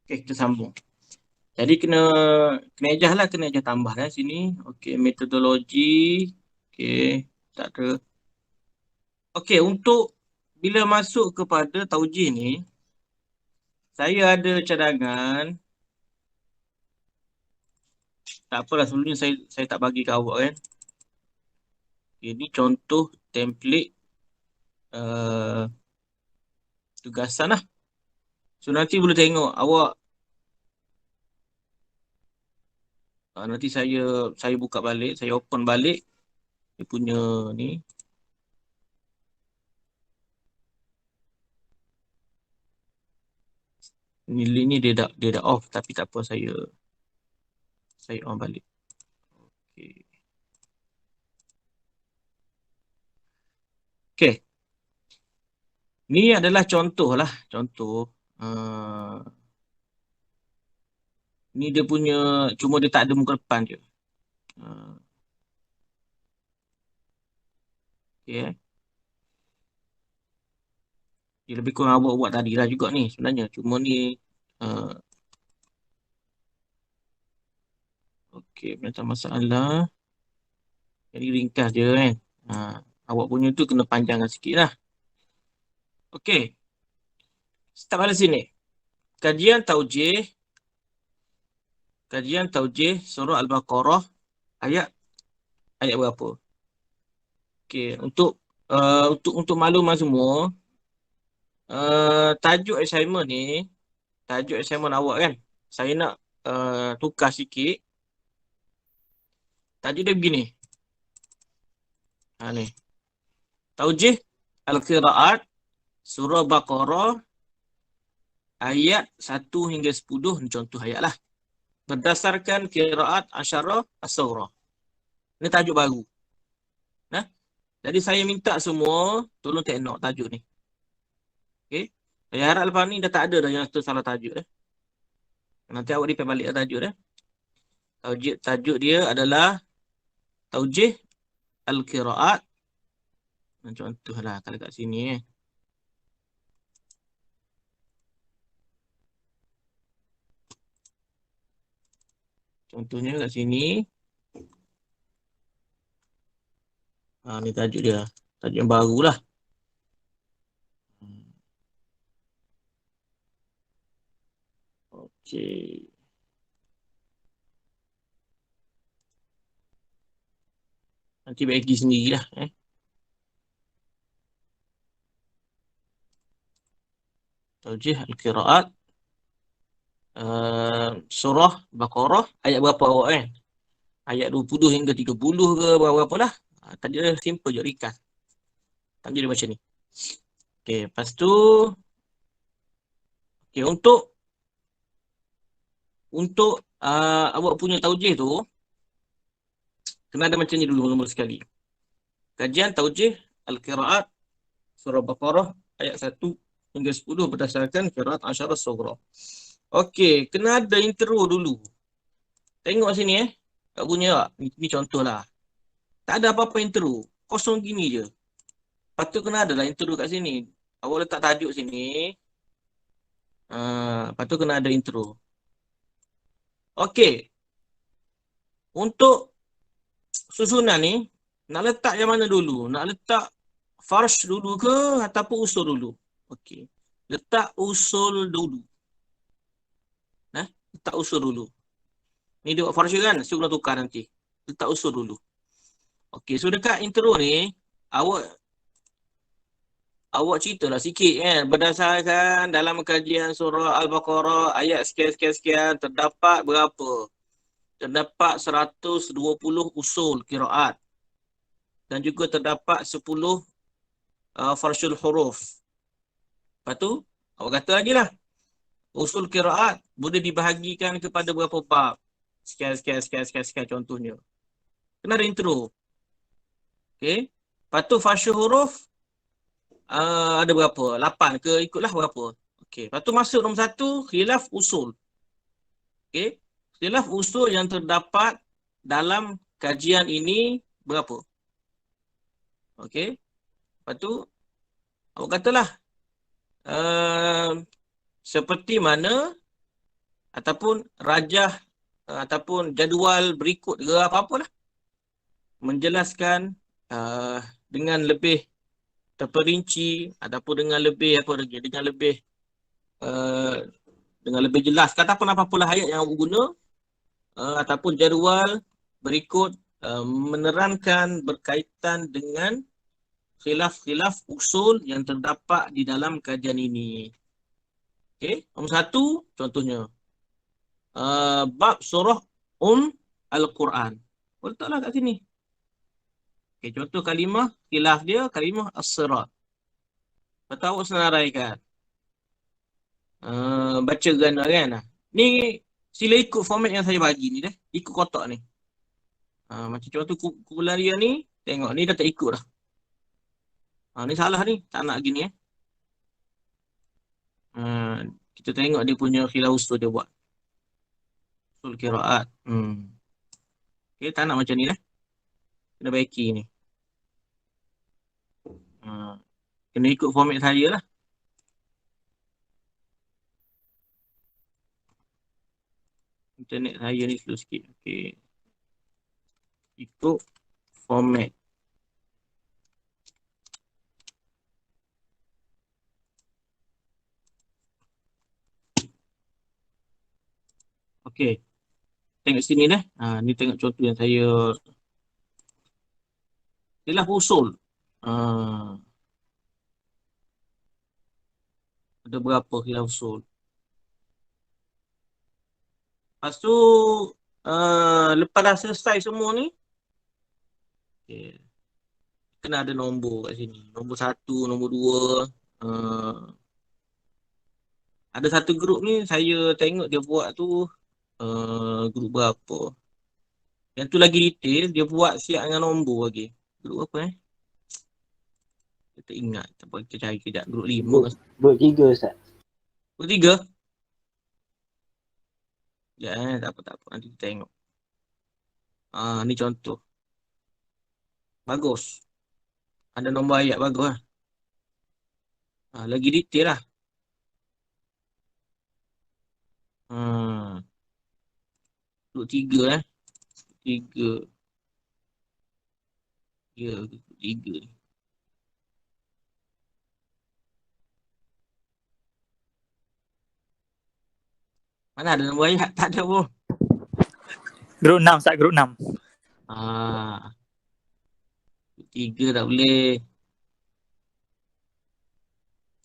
okay, kita sambung. Jadi kena ejah lah, kena ejah tambah kan sini. Okey, metodologi. Okey, tak ada. Okey, untuk bila masuk kepada taujih ni, saya ada cadangan. Tak apalah, sebelumnya saya tak bagi ke awak kan. Ini contoh template tugasan lah. So nanti boleh tengok awak. Nanti saya buka balik, saya open balik dia punya ni. Ni dia dah off, tapi tak apa, saya on balik. Okey. Okey. Ni adalah contoh lah, contoh. Ni dia punya, cuma dia tak ada muka depan je. Okay. Dia lebih kurang awak buat tadi lah juga ni sebenarnya. Cuma ni okey, pernyataan masalah. Jadi ringkas je kan. Awak punya tu kena panjangkan sikit lah. Okey. Start pada sini. Kajian taujih surah Al-Baqarah ayat berapa? Okey, untuk makluman semua, tajuk assignment awak kan. Saya nak tukar sikit. Tajuk dia begini. Ni. Taujih Al-Qiraat surah Baqarah ayat 1 hingga 10, ni contoh ayat lah. Berdasarkan qiraat asyarah as-surah. Ini tajuk baru. Nah, jadi saya minta semua tolong take note tajuk ni. Okey. Saya harap lepas ni dah tak ada dah yang tersalah tajuk dah. Nanti awak repair balik tajuk dah. Tajuk dia adalah Taujih Al-Qiraat. Contohlah kalau kat sini Contohnya kat sini. Ni tajuk dia. Tajuk yang baru lah. Okey. Nanti bagi sendirilah. Taujih Al-Qiraat. Surah Baqarah. Ayat berapa awak kan? Ayat 20 hingga 30 ke berapa lah. Tadi dia simple je, ringkas. Tadi dia macam ni. Okey, lepas tu untuk awak punya taujih tu kena ada macam ni dulu mula sekali. Kajian taujih Al-Qiraat surah Baqarah ayat 1 hingga 10 berdasarkan qiraat Asyarah Sughra. Okey, kena ada intro dulu. Tengok sini tak bunyi tak? Ni contoh lah. Tak ada apa-apa intro. Kosong gini je. Lepas tu kena ada lah intro kat sini. Awak letak tajuk sini. Lepas tu kena ada intro. Okey. Untuk susunan ni, nak letak yang mana dulu? Nak letak farsh dulu ke ataupun usul dulu? Okey. Letak usul dulu. Letak usul dulu. Ni dia buat farsh kan? Saya guna tukar nanti. Letak usul dulu. Okey, so dekat intro ni, awak ceritalah sikit kan, berdasarkan dalam kajian surah Al-Baqarah ayat sekian-sekian terdapat berapa? Terdapat 120 usul qiraat dan juga terdapat 10 farshul huruf. Lepas tu awak kata lagi lah, usul qiraat boleh dibahagikan kepada berapa bab? Sekian contohnya. Kena ada intro. Okey. Lepas tu farshul huruf ada berapa? 8 ke? Ikutlah berapa. Okey. Lepas tu masuk nombor 1, khilaf usul. Okey. Khilaf usul yang terdapat dalam kajian ini berapa? Okey. Lepas tu awak katalah seperti mana ataupun rajah ataupun jadual berikut ke apa-apalah. Menjelaskan dengan lebih terperinci ataupun dengan lebih dengan lebih jelas, katakan apa-apalah ayat yang awak guna ataupun jadual berikut menerangkan berkaitan dengan khilaf-khilaf usul yang terdapat di dalam kajian ini. Okey, nombor 1 contohnya bab surah Al-Quran. Letaklah kat sini. Okey, contoh kalimah khilaf dia kalimah as-sirat. Lepas awak senaraikan. Baca gana kan. Ni sila ikut format yang saya bagi ni dah. Ikut kotak ni. Macam contoh kumpulan dia ni, tengok ni dah tak ikut dah. Ni salah ni, tak nak gini kita tengok dia punya khilaf usul dia buat. Usul qiraat. Okey, tak nak macam ni dah. Kena baiki ni. Kena ikut format saya lah. Internet saya ni slow sikit. Okey. Ikut format. Okey. Tengok sini dah. Ni tengok contoh yang saya khilaf usul. Ada berapa khilaf usul? Lepas tu lepas dah selesai semua ni, kena ada nombor kat sini. Nombor 1, nombor 2. Ada satu grup ni saya tengok dia buat tu grup berapa. Yang tu lagi detail, dia buat siap dengan nombor lagi. Grup apa Saya tak ingat. Kita cari kejap. Grup 5. Grup 3 Ustaz. Grup 3? Ya, tak apa. Nanti kita tengok. Ni contoh. Bagus. Ada nombor ayat bagus lah. Lagi detail lah. Untuk 3 3. Ya, 3 ni. Mana ada nombor ayat? Tak ada pun. Grup 6, Ustaz, grup 6. 3 tak boleh.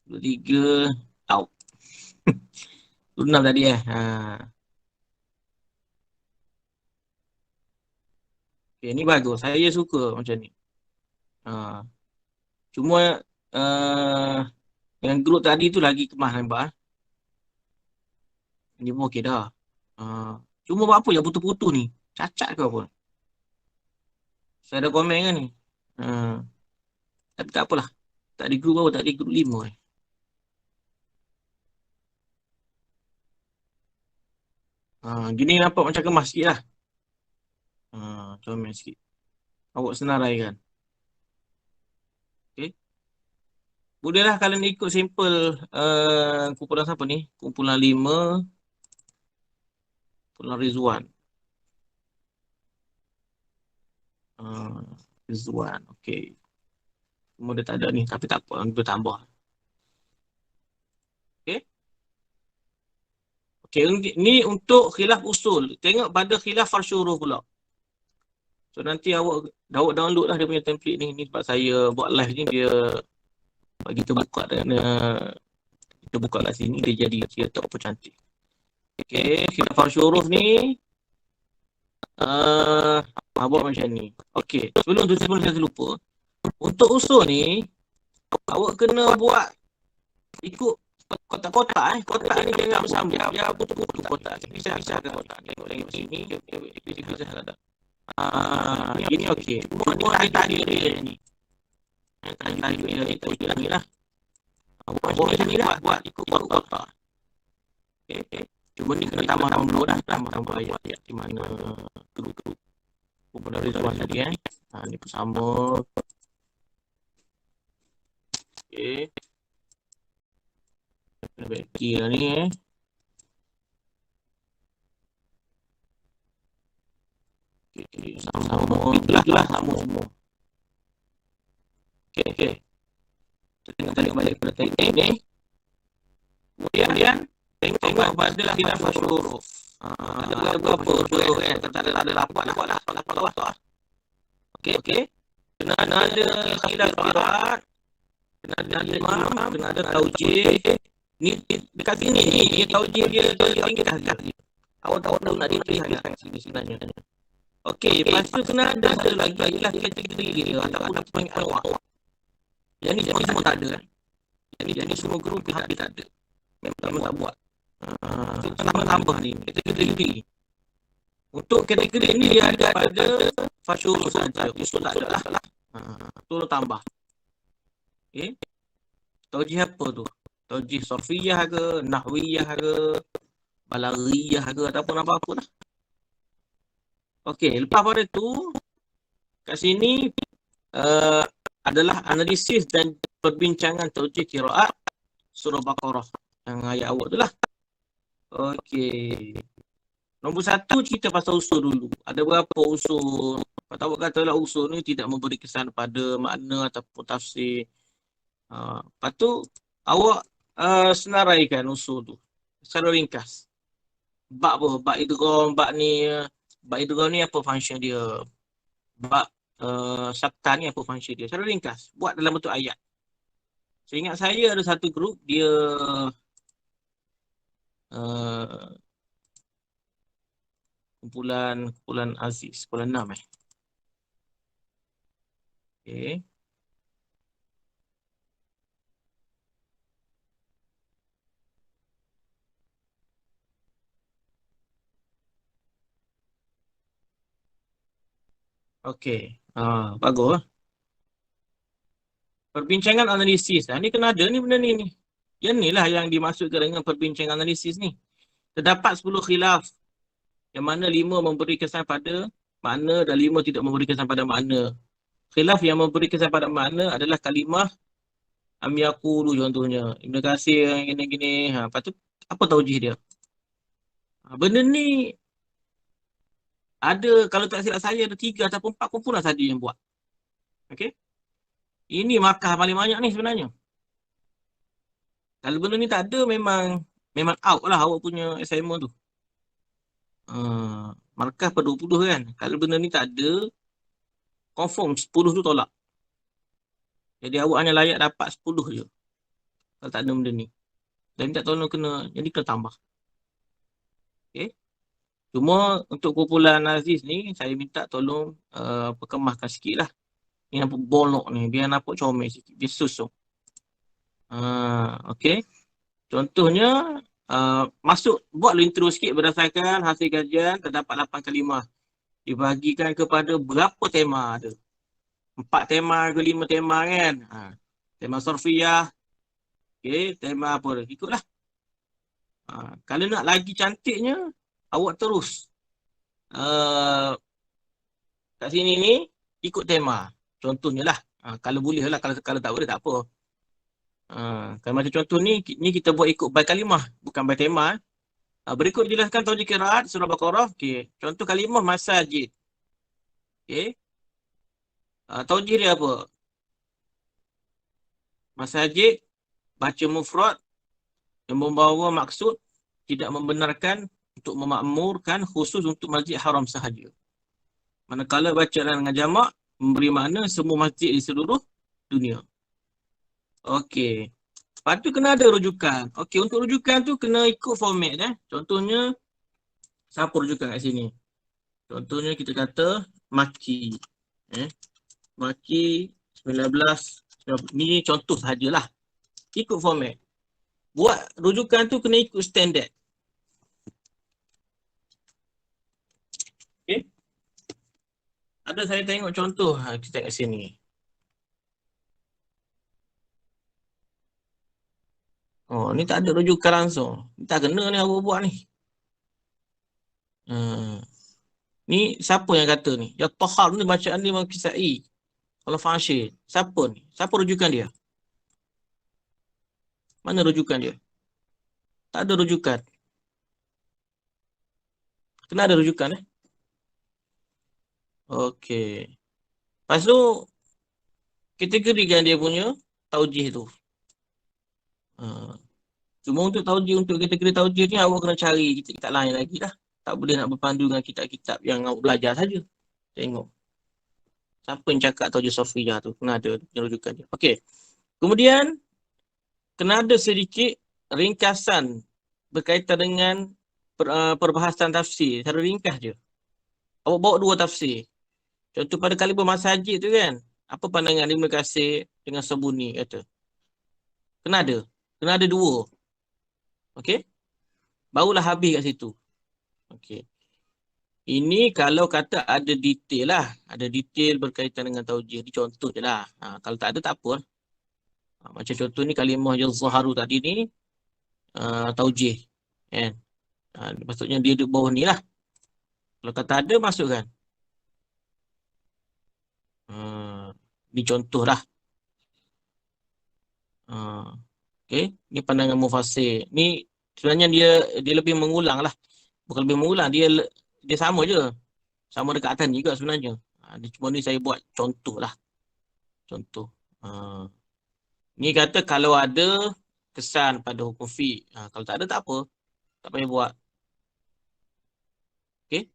3 out. 6 tadi Okay, ni bagus. Saya suka macam ni. Cuma yang grup tadi tu lagi kemas nampak. Ni pun okey dah. Cuma buat apa yang putus-putus ni? Cacat ke apa? Saya ada komen kan ni. Tapi tak apalah. Tak ada grup apa, tak ada grup 5 gini nampak macam kemas sikit lah. Comel sikit. Awak senaraikan. Okay. Bolehlah kalian ikut simple kumpulan siapa ni? Kumpulan 5. Kumpulan Rizwan. Rizwan, okay. Semua dia tak ada ni, tapi tak apa, kita tambah. Okay. Okay, ni untuk khilaf usul. Tengok pada khilaf farsyuruh pula. So nanti awak download lah dia punya template ni. Ni sebab saya buat live ni dia bagi kita buka dan kita buka kat sini dia jadi kita apa cantik. Okay, khilaf farsyuruh ni buat macam ni. Okay, sebelum saya lupa. Untuk usul ni awak kena buat ikut kotak-kotak kotak ni jangan bersama. Dia putus-putus kotak. Pisah-pisahkan kotak. Tengok sini. Pisah ada. Ini okey. Buat tadi dia ni. Tadi dia itu lagi lah. Buat macam ni lah. Buat ikut kotak. Okay. Cuma ni kena tambah dulu dah. Tambah ayat di mana grup-grup. Kumpulan Rizwan tadi ni bersama. Okay. Beki lah ni Okay, sama-sama lah sama semua. Okay. Kita tengok balik pada teknik ni. Kemudian tengok pada khilaf farsyuruh. Ada berapa huruf tak ada 8 lah. Okay. Kena ada khilaf qiraat. Kena ada imam, kena ada taujih. Ni dekat sini ni taujih dia tinggal sekali. Awak tahu nak dipilih kat sini sebenarnya. Okey, lepas tu kena ada lagi lah kategori dia ataupun apa panggil awak. Yang ni semua tak ada kan. Yang ni semua grup tak ada. Memang tak buat. Tambah ni kategori. Untuk kategori ni dia ada pada farsyuruh saja. Usul tak ada lah. Tu tambah. Okay. Taujih apa tu? Taujih sorfiyah ke, nahwiyah ke, balaghiyah ke ataupun apa-apa lah. Okey, lepas pada tu kat sini adalah analisis dan perbincangan taujih qiraat surah Baqarah yang ayat awal tu lah. Okey. Nombor 1 cerita pasal usul dulu. Ada berapa usul? Kalau awak katalah usul ni tidak memberi kesan pada makna ataupun tafsir. Lepas tu awak senaraikan usul tu secara ringkas. Bab apa? Bab idgham, bab idgham ni apa function dia? Bab syakta ni apa function dia? Secara ringkas. Buat dalam bentuk ayat. Seingat saya ada satu grup dia kumpulan Aziz, kumpulan 6 Okay. Okey. Bagus. Perbincangan analisis. Ni kena ada ni benda ni. Yang ni lah yang dimaksudkan dengan perbincangan analisis ni. Terdapat 10 khilaf yang mana 5 memberi kesan pada makna dan 5 tidak memberi kesan pada makna. Khilaf yang memberi kesan pada makna adalah kalimah am yaqulu contohnya. Ibn Katsir yang gini-gini. Lepas tu apa taujih dia? Benda ni ada, kalau tak silap saya ada 3 ataupun 4 kumpulan saja yang buat. Okey. Ini markah paling banyak ni sebenarnya. Kalau benda ni tak ada memang out lah awak punya assignment tu. Markah per 20 kan. Kalau benda ni tak ada, confirm 10 tu tolak. Jadi awak hanya layak dapat 10 je. Kalau tak ada benda ni. Dan tak tolong jadi kena tambah. Okay. Cuma untuk kumpulan Aziz ni, saya minta tolong perkemahkan sikit lah. Ni nampak bolok ni, biar nampak comel sikit. Dia susun. Okay. Contohnya, buatlah intro sikit berdasarkan hasil kajian terdapat 8 kalimah. Dibagikan kepada berapa tema ada. 4 tema ke 5 tema kan. Tema sorfiyah. Okay, tema apa. Ikutlah. Kalau nak lagi cantiknya, awak terus. Kat sini ni, ikut tema. Contohnya lah. Kalau boleh lah. Kalau tak boleh tak apa. Kalau macam contoh ni kita buat ikut by kalimah. Bukan by tema. Berikut dijelaskan taujih qiraat surah Baqarah. Okay. Contoh kalimah masajid. Okay. Taujih dia apa? Masajid, baca mufrad yang membawa maksud tidak membenarkan untuk memakmurkan khusus untuk masjid haram sahaja. Manakala baca dengan jamak memberi makna semua masjid di seluruh dunia. Okey. Lepas tu kena ada rujukan. Okey, untuk rujukan tu kena ikut format Contohnya siapa rujukan kat sini? Contohnya kita kata Maki. Maki 19. Ni contoh sahajalah. Ikut format. Buat rujukan tu kena ikut standard. Okay. Ada saya tengok contoh. Kita kat sini. Oh, ni tak ada rujukan langsung. Ni tak kena ni awak buat ni. Ni siapa yang kata ni? Ya Tahar ni bacaan ni Imam Kisai. Kalau Fashil. Siapa ni? Siapa rujukan dia? Mana rujukan dia? Tak ada rujukan. Kena ada rujukan Okey. Lepas tu, kategorikan dia punya taujih tu. Cuma untuk taujih, untuk kategori taujih ni awak kena cari kitab lain lagi lah. Tak boleh nak berpandu dengan kitab-kitab yang awak belajar saja. Tengok. Siapa yang cakap taujih Sofiyah tu? Kena ada rujukan dia. Okey. Kemudian, kena ada sedikit ringkasan berkaitan dengan perbahasan tafsir. Secara ringkas je. Awak bawa 2 tafsir. Contoh pada kalimah masajid tu kan. Apa pandangan Ibn Katsir dengan Sabuni kata. Kena ada. Kena ada 2. Okey. Barulah habis kat situ. Okey. Ini kalau kata ada detail lah. Ada detail berkaitan dengan taujih. Ini contoh je lah. Kalau tak ada tak apa. Macam contoh ni kalimah yang zaharu tadi ni. Taujih. Kan. Maksudnya dia duduk bawah ni lah. Kalau kata ada masukkan. Ni contoh lah. Okay. Ni pandangan mufassir. Ni sebenarnya dia lebih mengulang lah. Bukan lebih mengulang. Dia sama je. Sama dekat atas juga sebenarnya. Cuma ni saya buat contoh lah. Contoh. Ni kata kalau ada kesan pada hukum fi'. Kalau tak ada tak apa. Tak payah buat. Okay.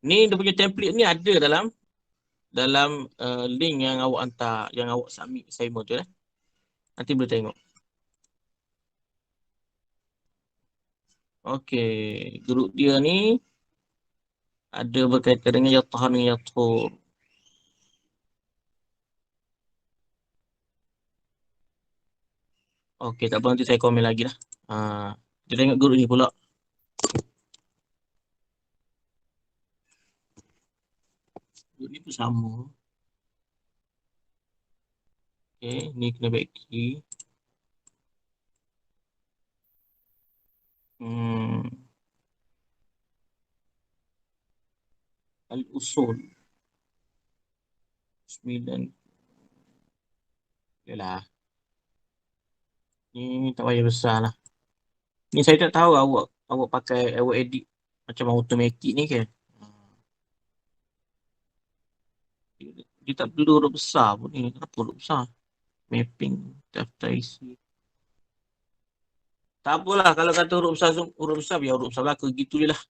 Ni dia punya template ni ada dalam link yang awak hantar. Yang awak submit assignment tu Nanti boleh tengok. Okey. Grup dia ni ada berkaitan dengan Yatahar dengan Yathur. Okey, tak apa nanti saya komen lagi lah. Kita tengok grup ni pula. Grup ni pun sama. Okey, ni kena back key. Al-usul. 9. Yalah. Ni tak payah besar lah. Ni saya tak tahu awak pakai, awak edit macam automatic ni kan. Dia tak perlu huruf besar pun ni. Kenapa huruf besar? Mapping, daftar isi. Tak apalah kalau kata huruf besar biar huruf besar belaka. Gitu je lah.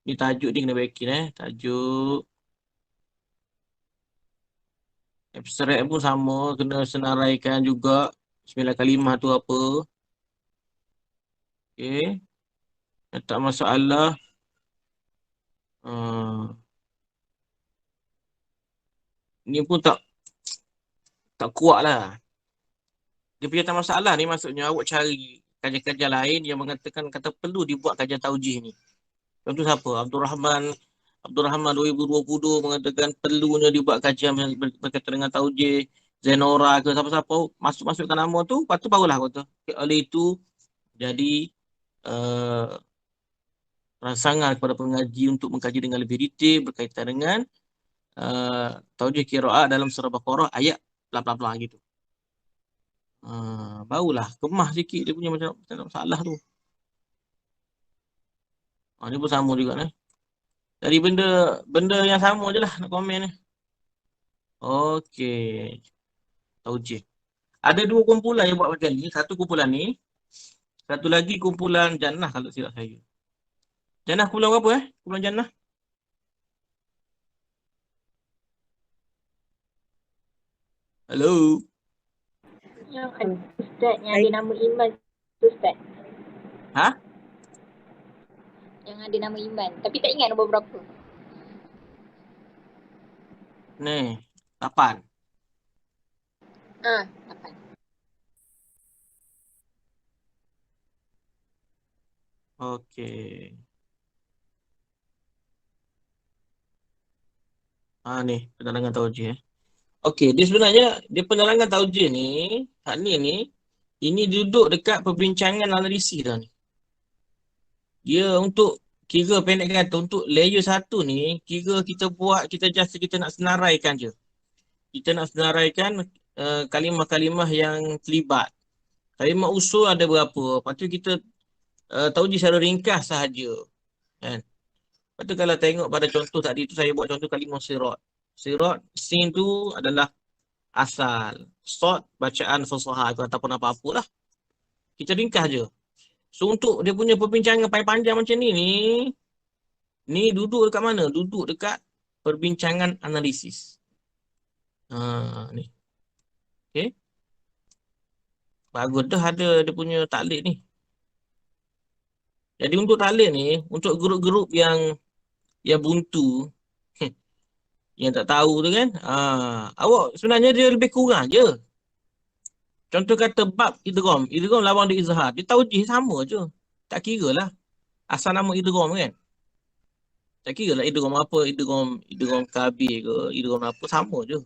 Ni tajuk ni kena backing Tajuk. Abstract pun sama. Kena senaraikan juga. 9 kalimah tu apa. Okay. Tak masalah. Ni pun tak kuat lah. Dia punya tak masalah ni maksudnya awak cari kajian-kajian lain yang mengatakan kata perlu dibuat kajian taujih ni. Contoh siapa? Abdul Rahman 2020 mengatakan perlunya dibuat kajian berkaitan dengan taujih. Zenora ke siapa-siapa masukkan nama tu, lepas tu barulah kata. Oleh itu jadi rangsangan kepada pengaji untuk mengkaji dengan lebih detail berkaitan dengan taujih qiraat dalam surah Baqarah ayat bla gitu. Barulah kemah sikit dia punya macam masalah tu. Ni pun sama juga ni. Dari benda yang sama je lah nak komen ni. Okey. Taujih. Ada 2 kumpulan yang buat macam ni. Satu kumpulan ni. Satu lagi kumpulan Jannah kalau silap saya. Jannah kumpulan apa Kumpulan Jannah? Hello. Yang ada Ustaz yang ada nama Iman tu Ustaz. Ha? Yang ada nama Iman. Tapi tak ingat nombor berapa. Ni. 8. 8. Okey. Ni penerangan taujih Okey, dia sebenarnya dia penerangan taujih ni, hak ni ini duduk dekat perbincangan analisis dah ni. Dia untuk kira pendek kata untuk layer 1 ni, kira kita buat kita nak senaraikan je. Kita nak senaraikan kalimah-kalimah yang terlibat. Kalimah usul ada berapa? Lepas tu kita taujih secara ringkas sahaja. Kan? Lepas tu kalau tengok pada contoh tadi tu saya buat contoh kalimah sirat. Sirat, sin tu adalah asal. Sod, bacaan fasahah ataupun apa-apa lah. Kita ringkas je. So untuk dia punya perbincangan panjang macam ni duduk dekat mana? Duduk dekat perbincangan analisis. Ni. Okay. Bagus dah ada dia punya taklid ni. Jadi untuk taklid ni, untuk grup-grup yang buntu, yang tak tahu tu kan, awak sebenarnya dia lebih kurang je. Contoh kata bab idgham lawan dia izhar. Dia taujih sama je. Tak kira lah. Asal nama idgham kan. Tak kira lah idgham apa, idgham kabir ke, idgham apa, sama je.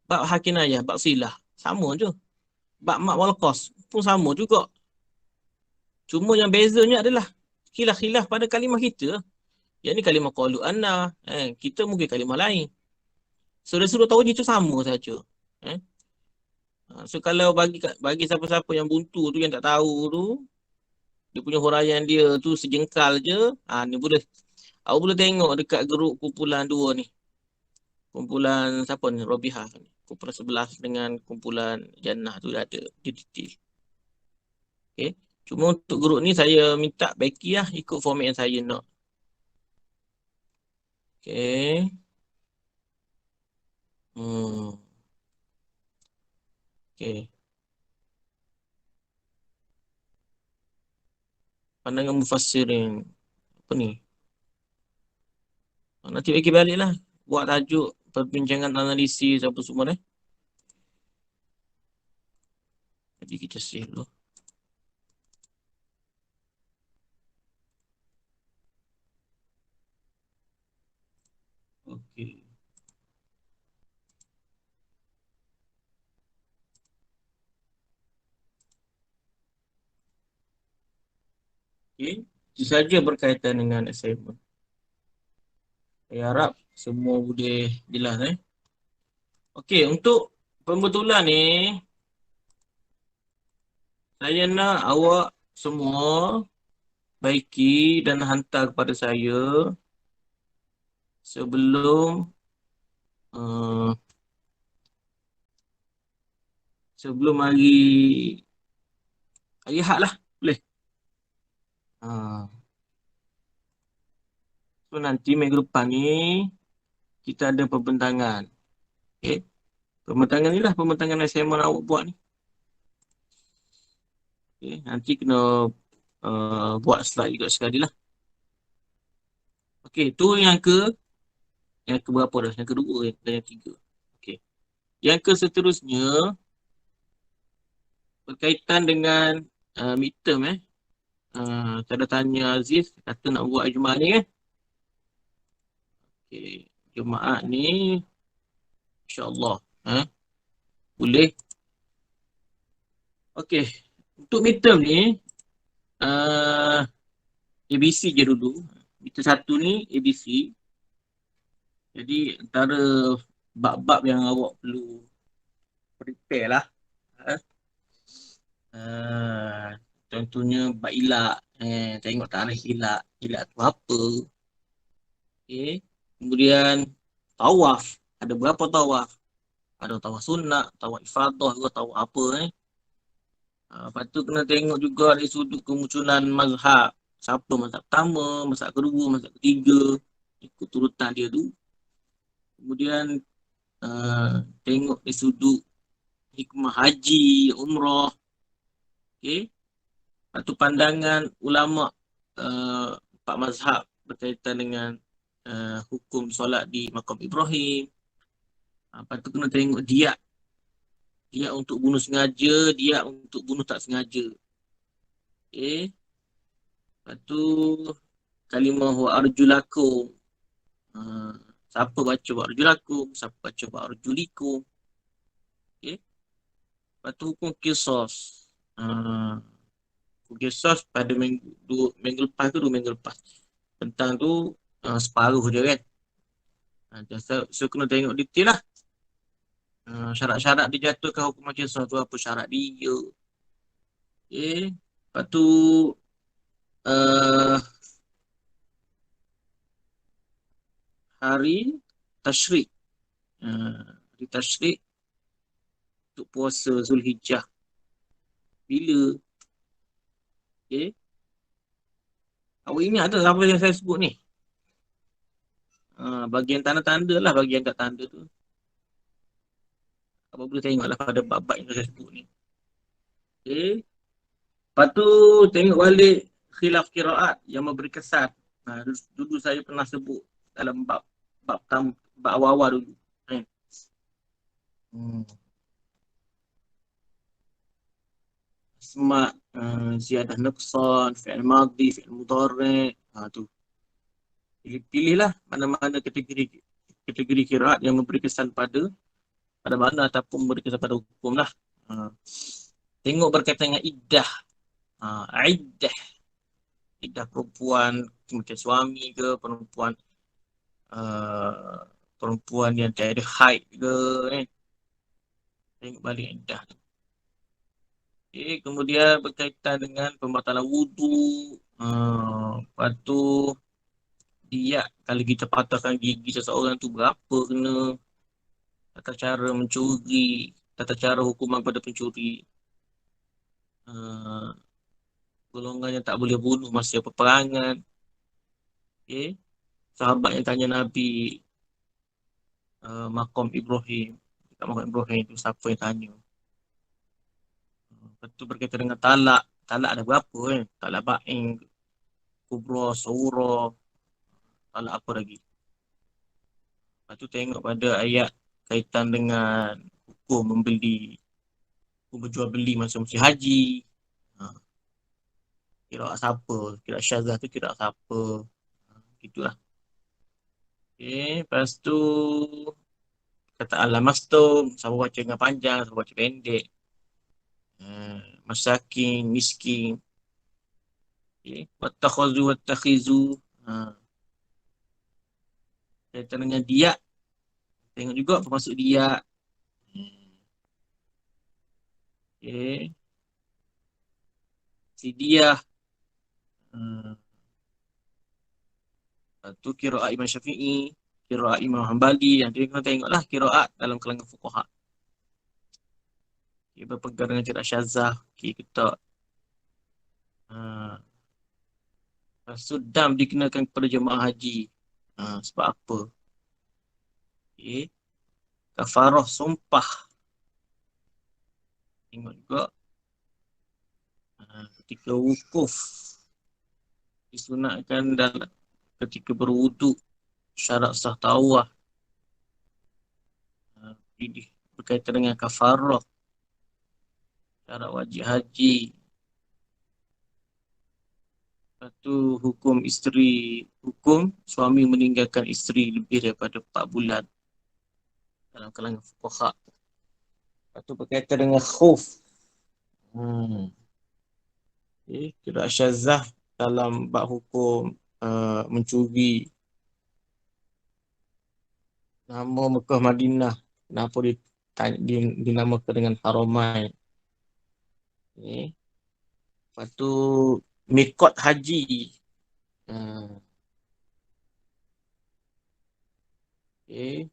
Bab hakinayah, bab silah, sama je. Bab mak wal qas pun sama juga. Cuma yang bezanya adalah khilaf-khilaf pada kalimah kita. Yang ni kalimah qalu anna, kita mungkin kalimah lain. So dia suruh taujih tu sama saja. So kalau bagi siapa-siapa yang buntu tu, yang tak tahu tu, dia punya huraian dia tu sejengkal je, ni boleh awak boleh tengok dekat grup kumpulan 2 ni. Kumpulan siapa ni? Robihah ni. Kumpulan 11 dengan kumpulan Jannah tu ada di detail. Okay. Cuma untuk grup ni saya minta backing lah ikut format yang saya nak. Okay. Okay. Pandangan mufassirin. Apa ni? Nanti bagi balik lah. Buat tajuk perbincangan analisis apa semua ni. Jadi kita save dulu. Okey. Okey. Itu saja berkaitan dengan assignment. Saya harap semua boleh jelas Okey, untuk pembetulan ni saya nak awak semua baiki dan hantar kepada saya sebelum uh, sebelum hari Ahad lah, boleh. So nanti minggu depan ni kita ada pembentangan. Okay. Pembentangan ni lah pembentangan assignment awak buat ni. Okay. Nanti kena buat slide juga sekali lah. Okay, tu yang ke berapa dah? Yang kedua dan yang ketiga. Okay. Yang ke seterusnya berkaitan dengan midterm saya dah tanya Aziz kata nak buat Jumaat ni kan. Okay. Jumaat ni InsyaAllah boleh. Okay. Untuk midterm ni ABC je dulu. Midterm 1 ni ABC. Jadi antara bab-bab yang awak perlu prepare lah. Contohnya bab ilak. Tengok tarikh ilak. Ilak tu apa. Okay. Kemudian tawaf. Ada berapa tawaf? Ada tawaf sunat, tawaf ifadah ke, tawaf apa lepas tu kena tengok juga dari sudut kemunculan mazhab. Siapa mazhab pertama, mazhab kedua, mazhab ketiga. Ikut turutan dia tu. Kemudian tengok dari sudut hikmah haji, umrah. Okay. Lepas tu pandangan ulama' empat mazhab berkaitan dengan hukum solat di Maqam Ibrahim. Lepas tu kena tengok diat. Diat untuk bunuh sengaja, diat untuk bunuh tak sengaja. Okay. Lepas tu kalimah wa arjulakum. Siapa baca wa arjulakum, siapa baca wa arjulikum. Okay. Lepas tu hukum qisas. Hukum qisas pada minggu lepas ke 2 minggu lepas. Tentang tu separuh je kan. So kena tengok detail lah. Syarat-syarat dijatuhkan hukuman qisas tu apa syarat dia. Okay. Lepas tu hari tasyrik. Hari tasyrik untuk puasa Zulhijjah. Bila? Okay. Awak ingat tak apa yang saya sebut ni? Bagian tanda-tanda lah bagian kat tanda tu. Apa boleh tengoklah pada bab-bab yang saya sebut ni. Okay. Lepas tu tengok balik khilaf qiraat yang memberi kesan. Dulu saya pernah sebut dalam bab awal-awal dulu. Asma' ziyadah nuqsan, fi'il madhi, fi'il mudhari'. Tu. Pilihlah mana-mana kategori qiraat yang memberi kesan pada mana ataupun memberi kesan pada hukum lah. Tengok berkaitan dengan iddah. Iddah perempuan macam suami ke, perempuan yang tiada haid ke Tengok balik iddah tu. Okay, kemudian berkaitan dengan pembatalan wudu. Lepas tu diat kalau kita patahkan gigi seseorang tu berapa kena. Tata cara mencuri, tata cara hukuman pada pencuri. Golongan yang tak boleh bunuh masa peperangan. Okay. Sahabat yang tanya Nabi Maqam Ibrahim. Dekat Maqam Ibrahim tu siapa yang tanya. Lepas tu berkaitan dengan talak. Talak ada berapa Talak ba'in, kubra, surah. Talak apa lagi. Lepas tu tengok pada ayat kaitan dengan hukum membeli, hukum berjual beli masa musim haji. Kira siapa, kira syazah tu kira siapa. Gitulah. Okay, lepas tu kata al-mastum, siapa baca dengan panjang, siapa baca pendek. Masakin, miskin. Okay, wattakhazu wattakhizu. Kaitan dengan diat. Tengok juga apa maksud diat. Okay. Fidyah. Tu qiraat Imam Syafi'i, qiraat Imam Hanbali. Yang dia kena tengoklah qiraat dalam kalangan fuqaha. Dia berpegang dengan qiraat syazah. Okay, kita Sudam dikenakan kepada jemaah haji. Sebab apa? Okay. Kafarah sumpah. Tengok juga. Ketika wukuf disunatkan dalam ketika berwuduk, syarat sah tawaf, berkaitan dengan kafarah, syarat wajib haji. Lepas tu hukum suami meninggalkan isteri lebih daripada 4 bulan dalam kalangan fuqaha. Lepas tu berkaitan dengan khuf. Okay. Qiraat syazah dalam bab hukum mencuri. Nama Mekah Madinah, kenapa dinamakan dengan Haramain. Okay. Lepas tu mikot haji. Okay.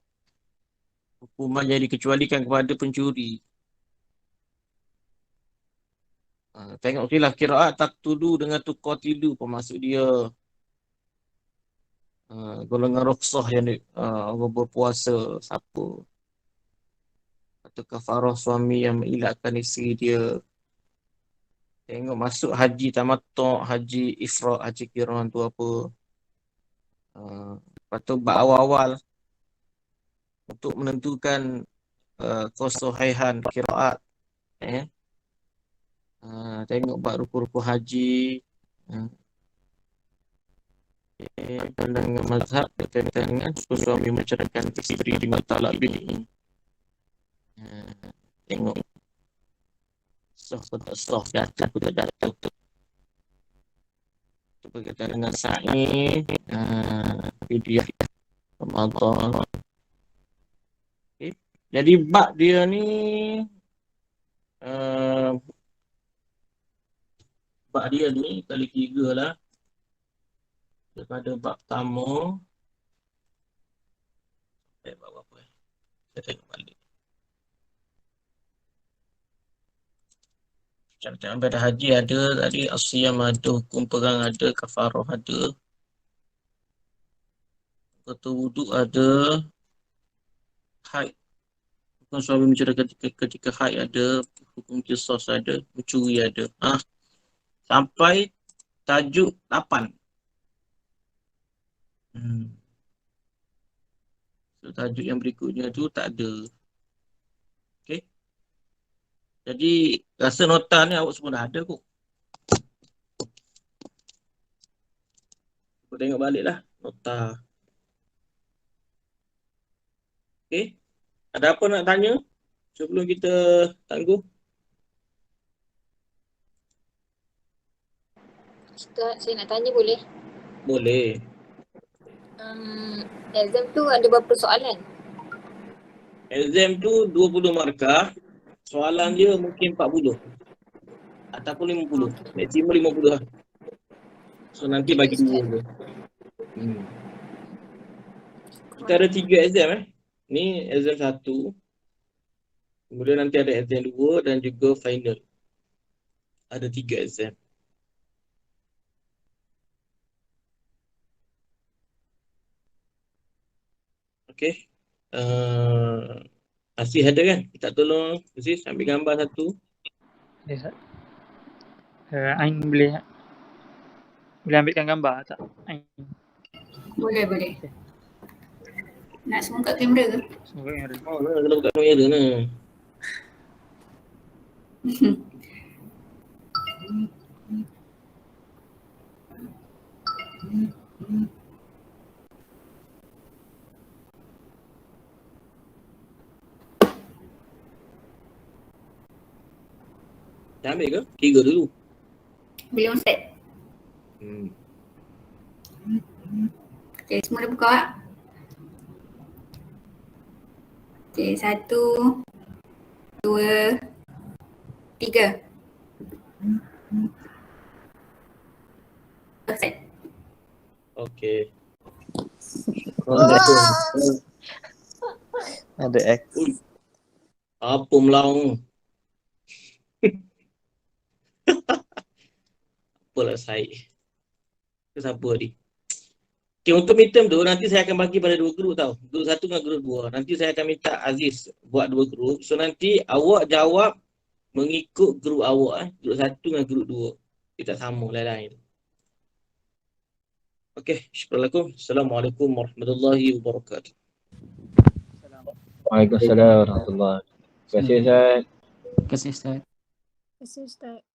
Hukuman yang dikecualikan kepada pencuri. Tengok khilaf qiraat taqtudu dengan tuqatilu, apa maksud dia. Golongan rukhsah yang orang berpuasa siapa. Atau kafarah suami yang mengilatkan isteri dia. Tengok masuk haji tamattu', haji ifrad, haji qiran tu apa. Lepas tu bab awal-awal untuk menentukan kesahihan qiraat. Tengok bab rukun-rukun haji. Pandangan mazhab berkaitan dengan suami menceraikan isteri dengan talak bini. Tengok sah atau tak sah, jatuh atau tak jatuh. Itu berkaitan dengan sa'i, fidyah, Ramadan. Okay. Jadi bab dia ni kali 3 lah daripada bab pertama. Bab apa? Saya tengok balik. Syariat ibadah haji ada, tadi asyam ada, hukum perang ada, kafarah ada, ketua wuduk ada, haid, hukum suami menceraikan ketika haid ada, hukum qisas ada, mencuri ada. Sampai tajuk 8. So, tajuk yang berikutnya tu tak ada. Okay. Jadi rasa nota ni awak semua dah ada kot. Aku tengok balik lah nota. Okay. Ada apa nak tanya sebelum kita tangguh? Ustaz, saya nak tanya boleh? Boleh. Exam tu ada berapa soalan? Exam tu 20 markah. Soalan dia mungkin 40 ataupun 50. Maksimum 50 lah. So nanti bagi dua tu. Kita ada 3 exam Ni exam 1. Kemudian nanti ada exam 2 dan juga final. Ada 3 exam. Okay. Asih ada kan? Kita tolong Asih ambil gambar satu. Ya, Ain boleh ambilkan gambar tak? Ain. Boleh. Nak semua kat kamera ke? Semua yang ada. Oh, kalau buka kamera ni. Dah ambil ke? 3 dulu. Belum set. Okay, semua dah buka. Okay, 1, 2, 3. Selesai. Okey. Ada X. Apa melaung? Apalah saya. Ke siapa ni? Okay, untuk midterm tu nanti saya akan bagi pada 2 grup tau. Grup 1 dengan grup 2. Nanti saya akan minta Aziz buat 2 grup. So nanti awak jawab mengikut grup awak. Grup 1 dengan grup 2. Dia tak sama lain-lain. Okey, syukurlakum. Assalamualaikum warahmatullahi wabarakatuh. Waalaikumsalam warahmatullahi wabarakatuh. Terima kasih Ustaz. Terima kasih Ustaz. Terima kasih Ustaz.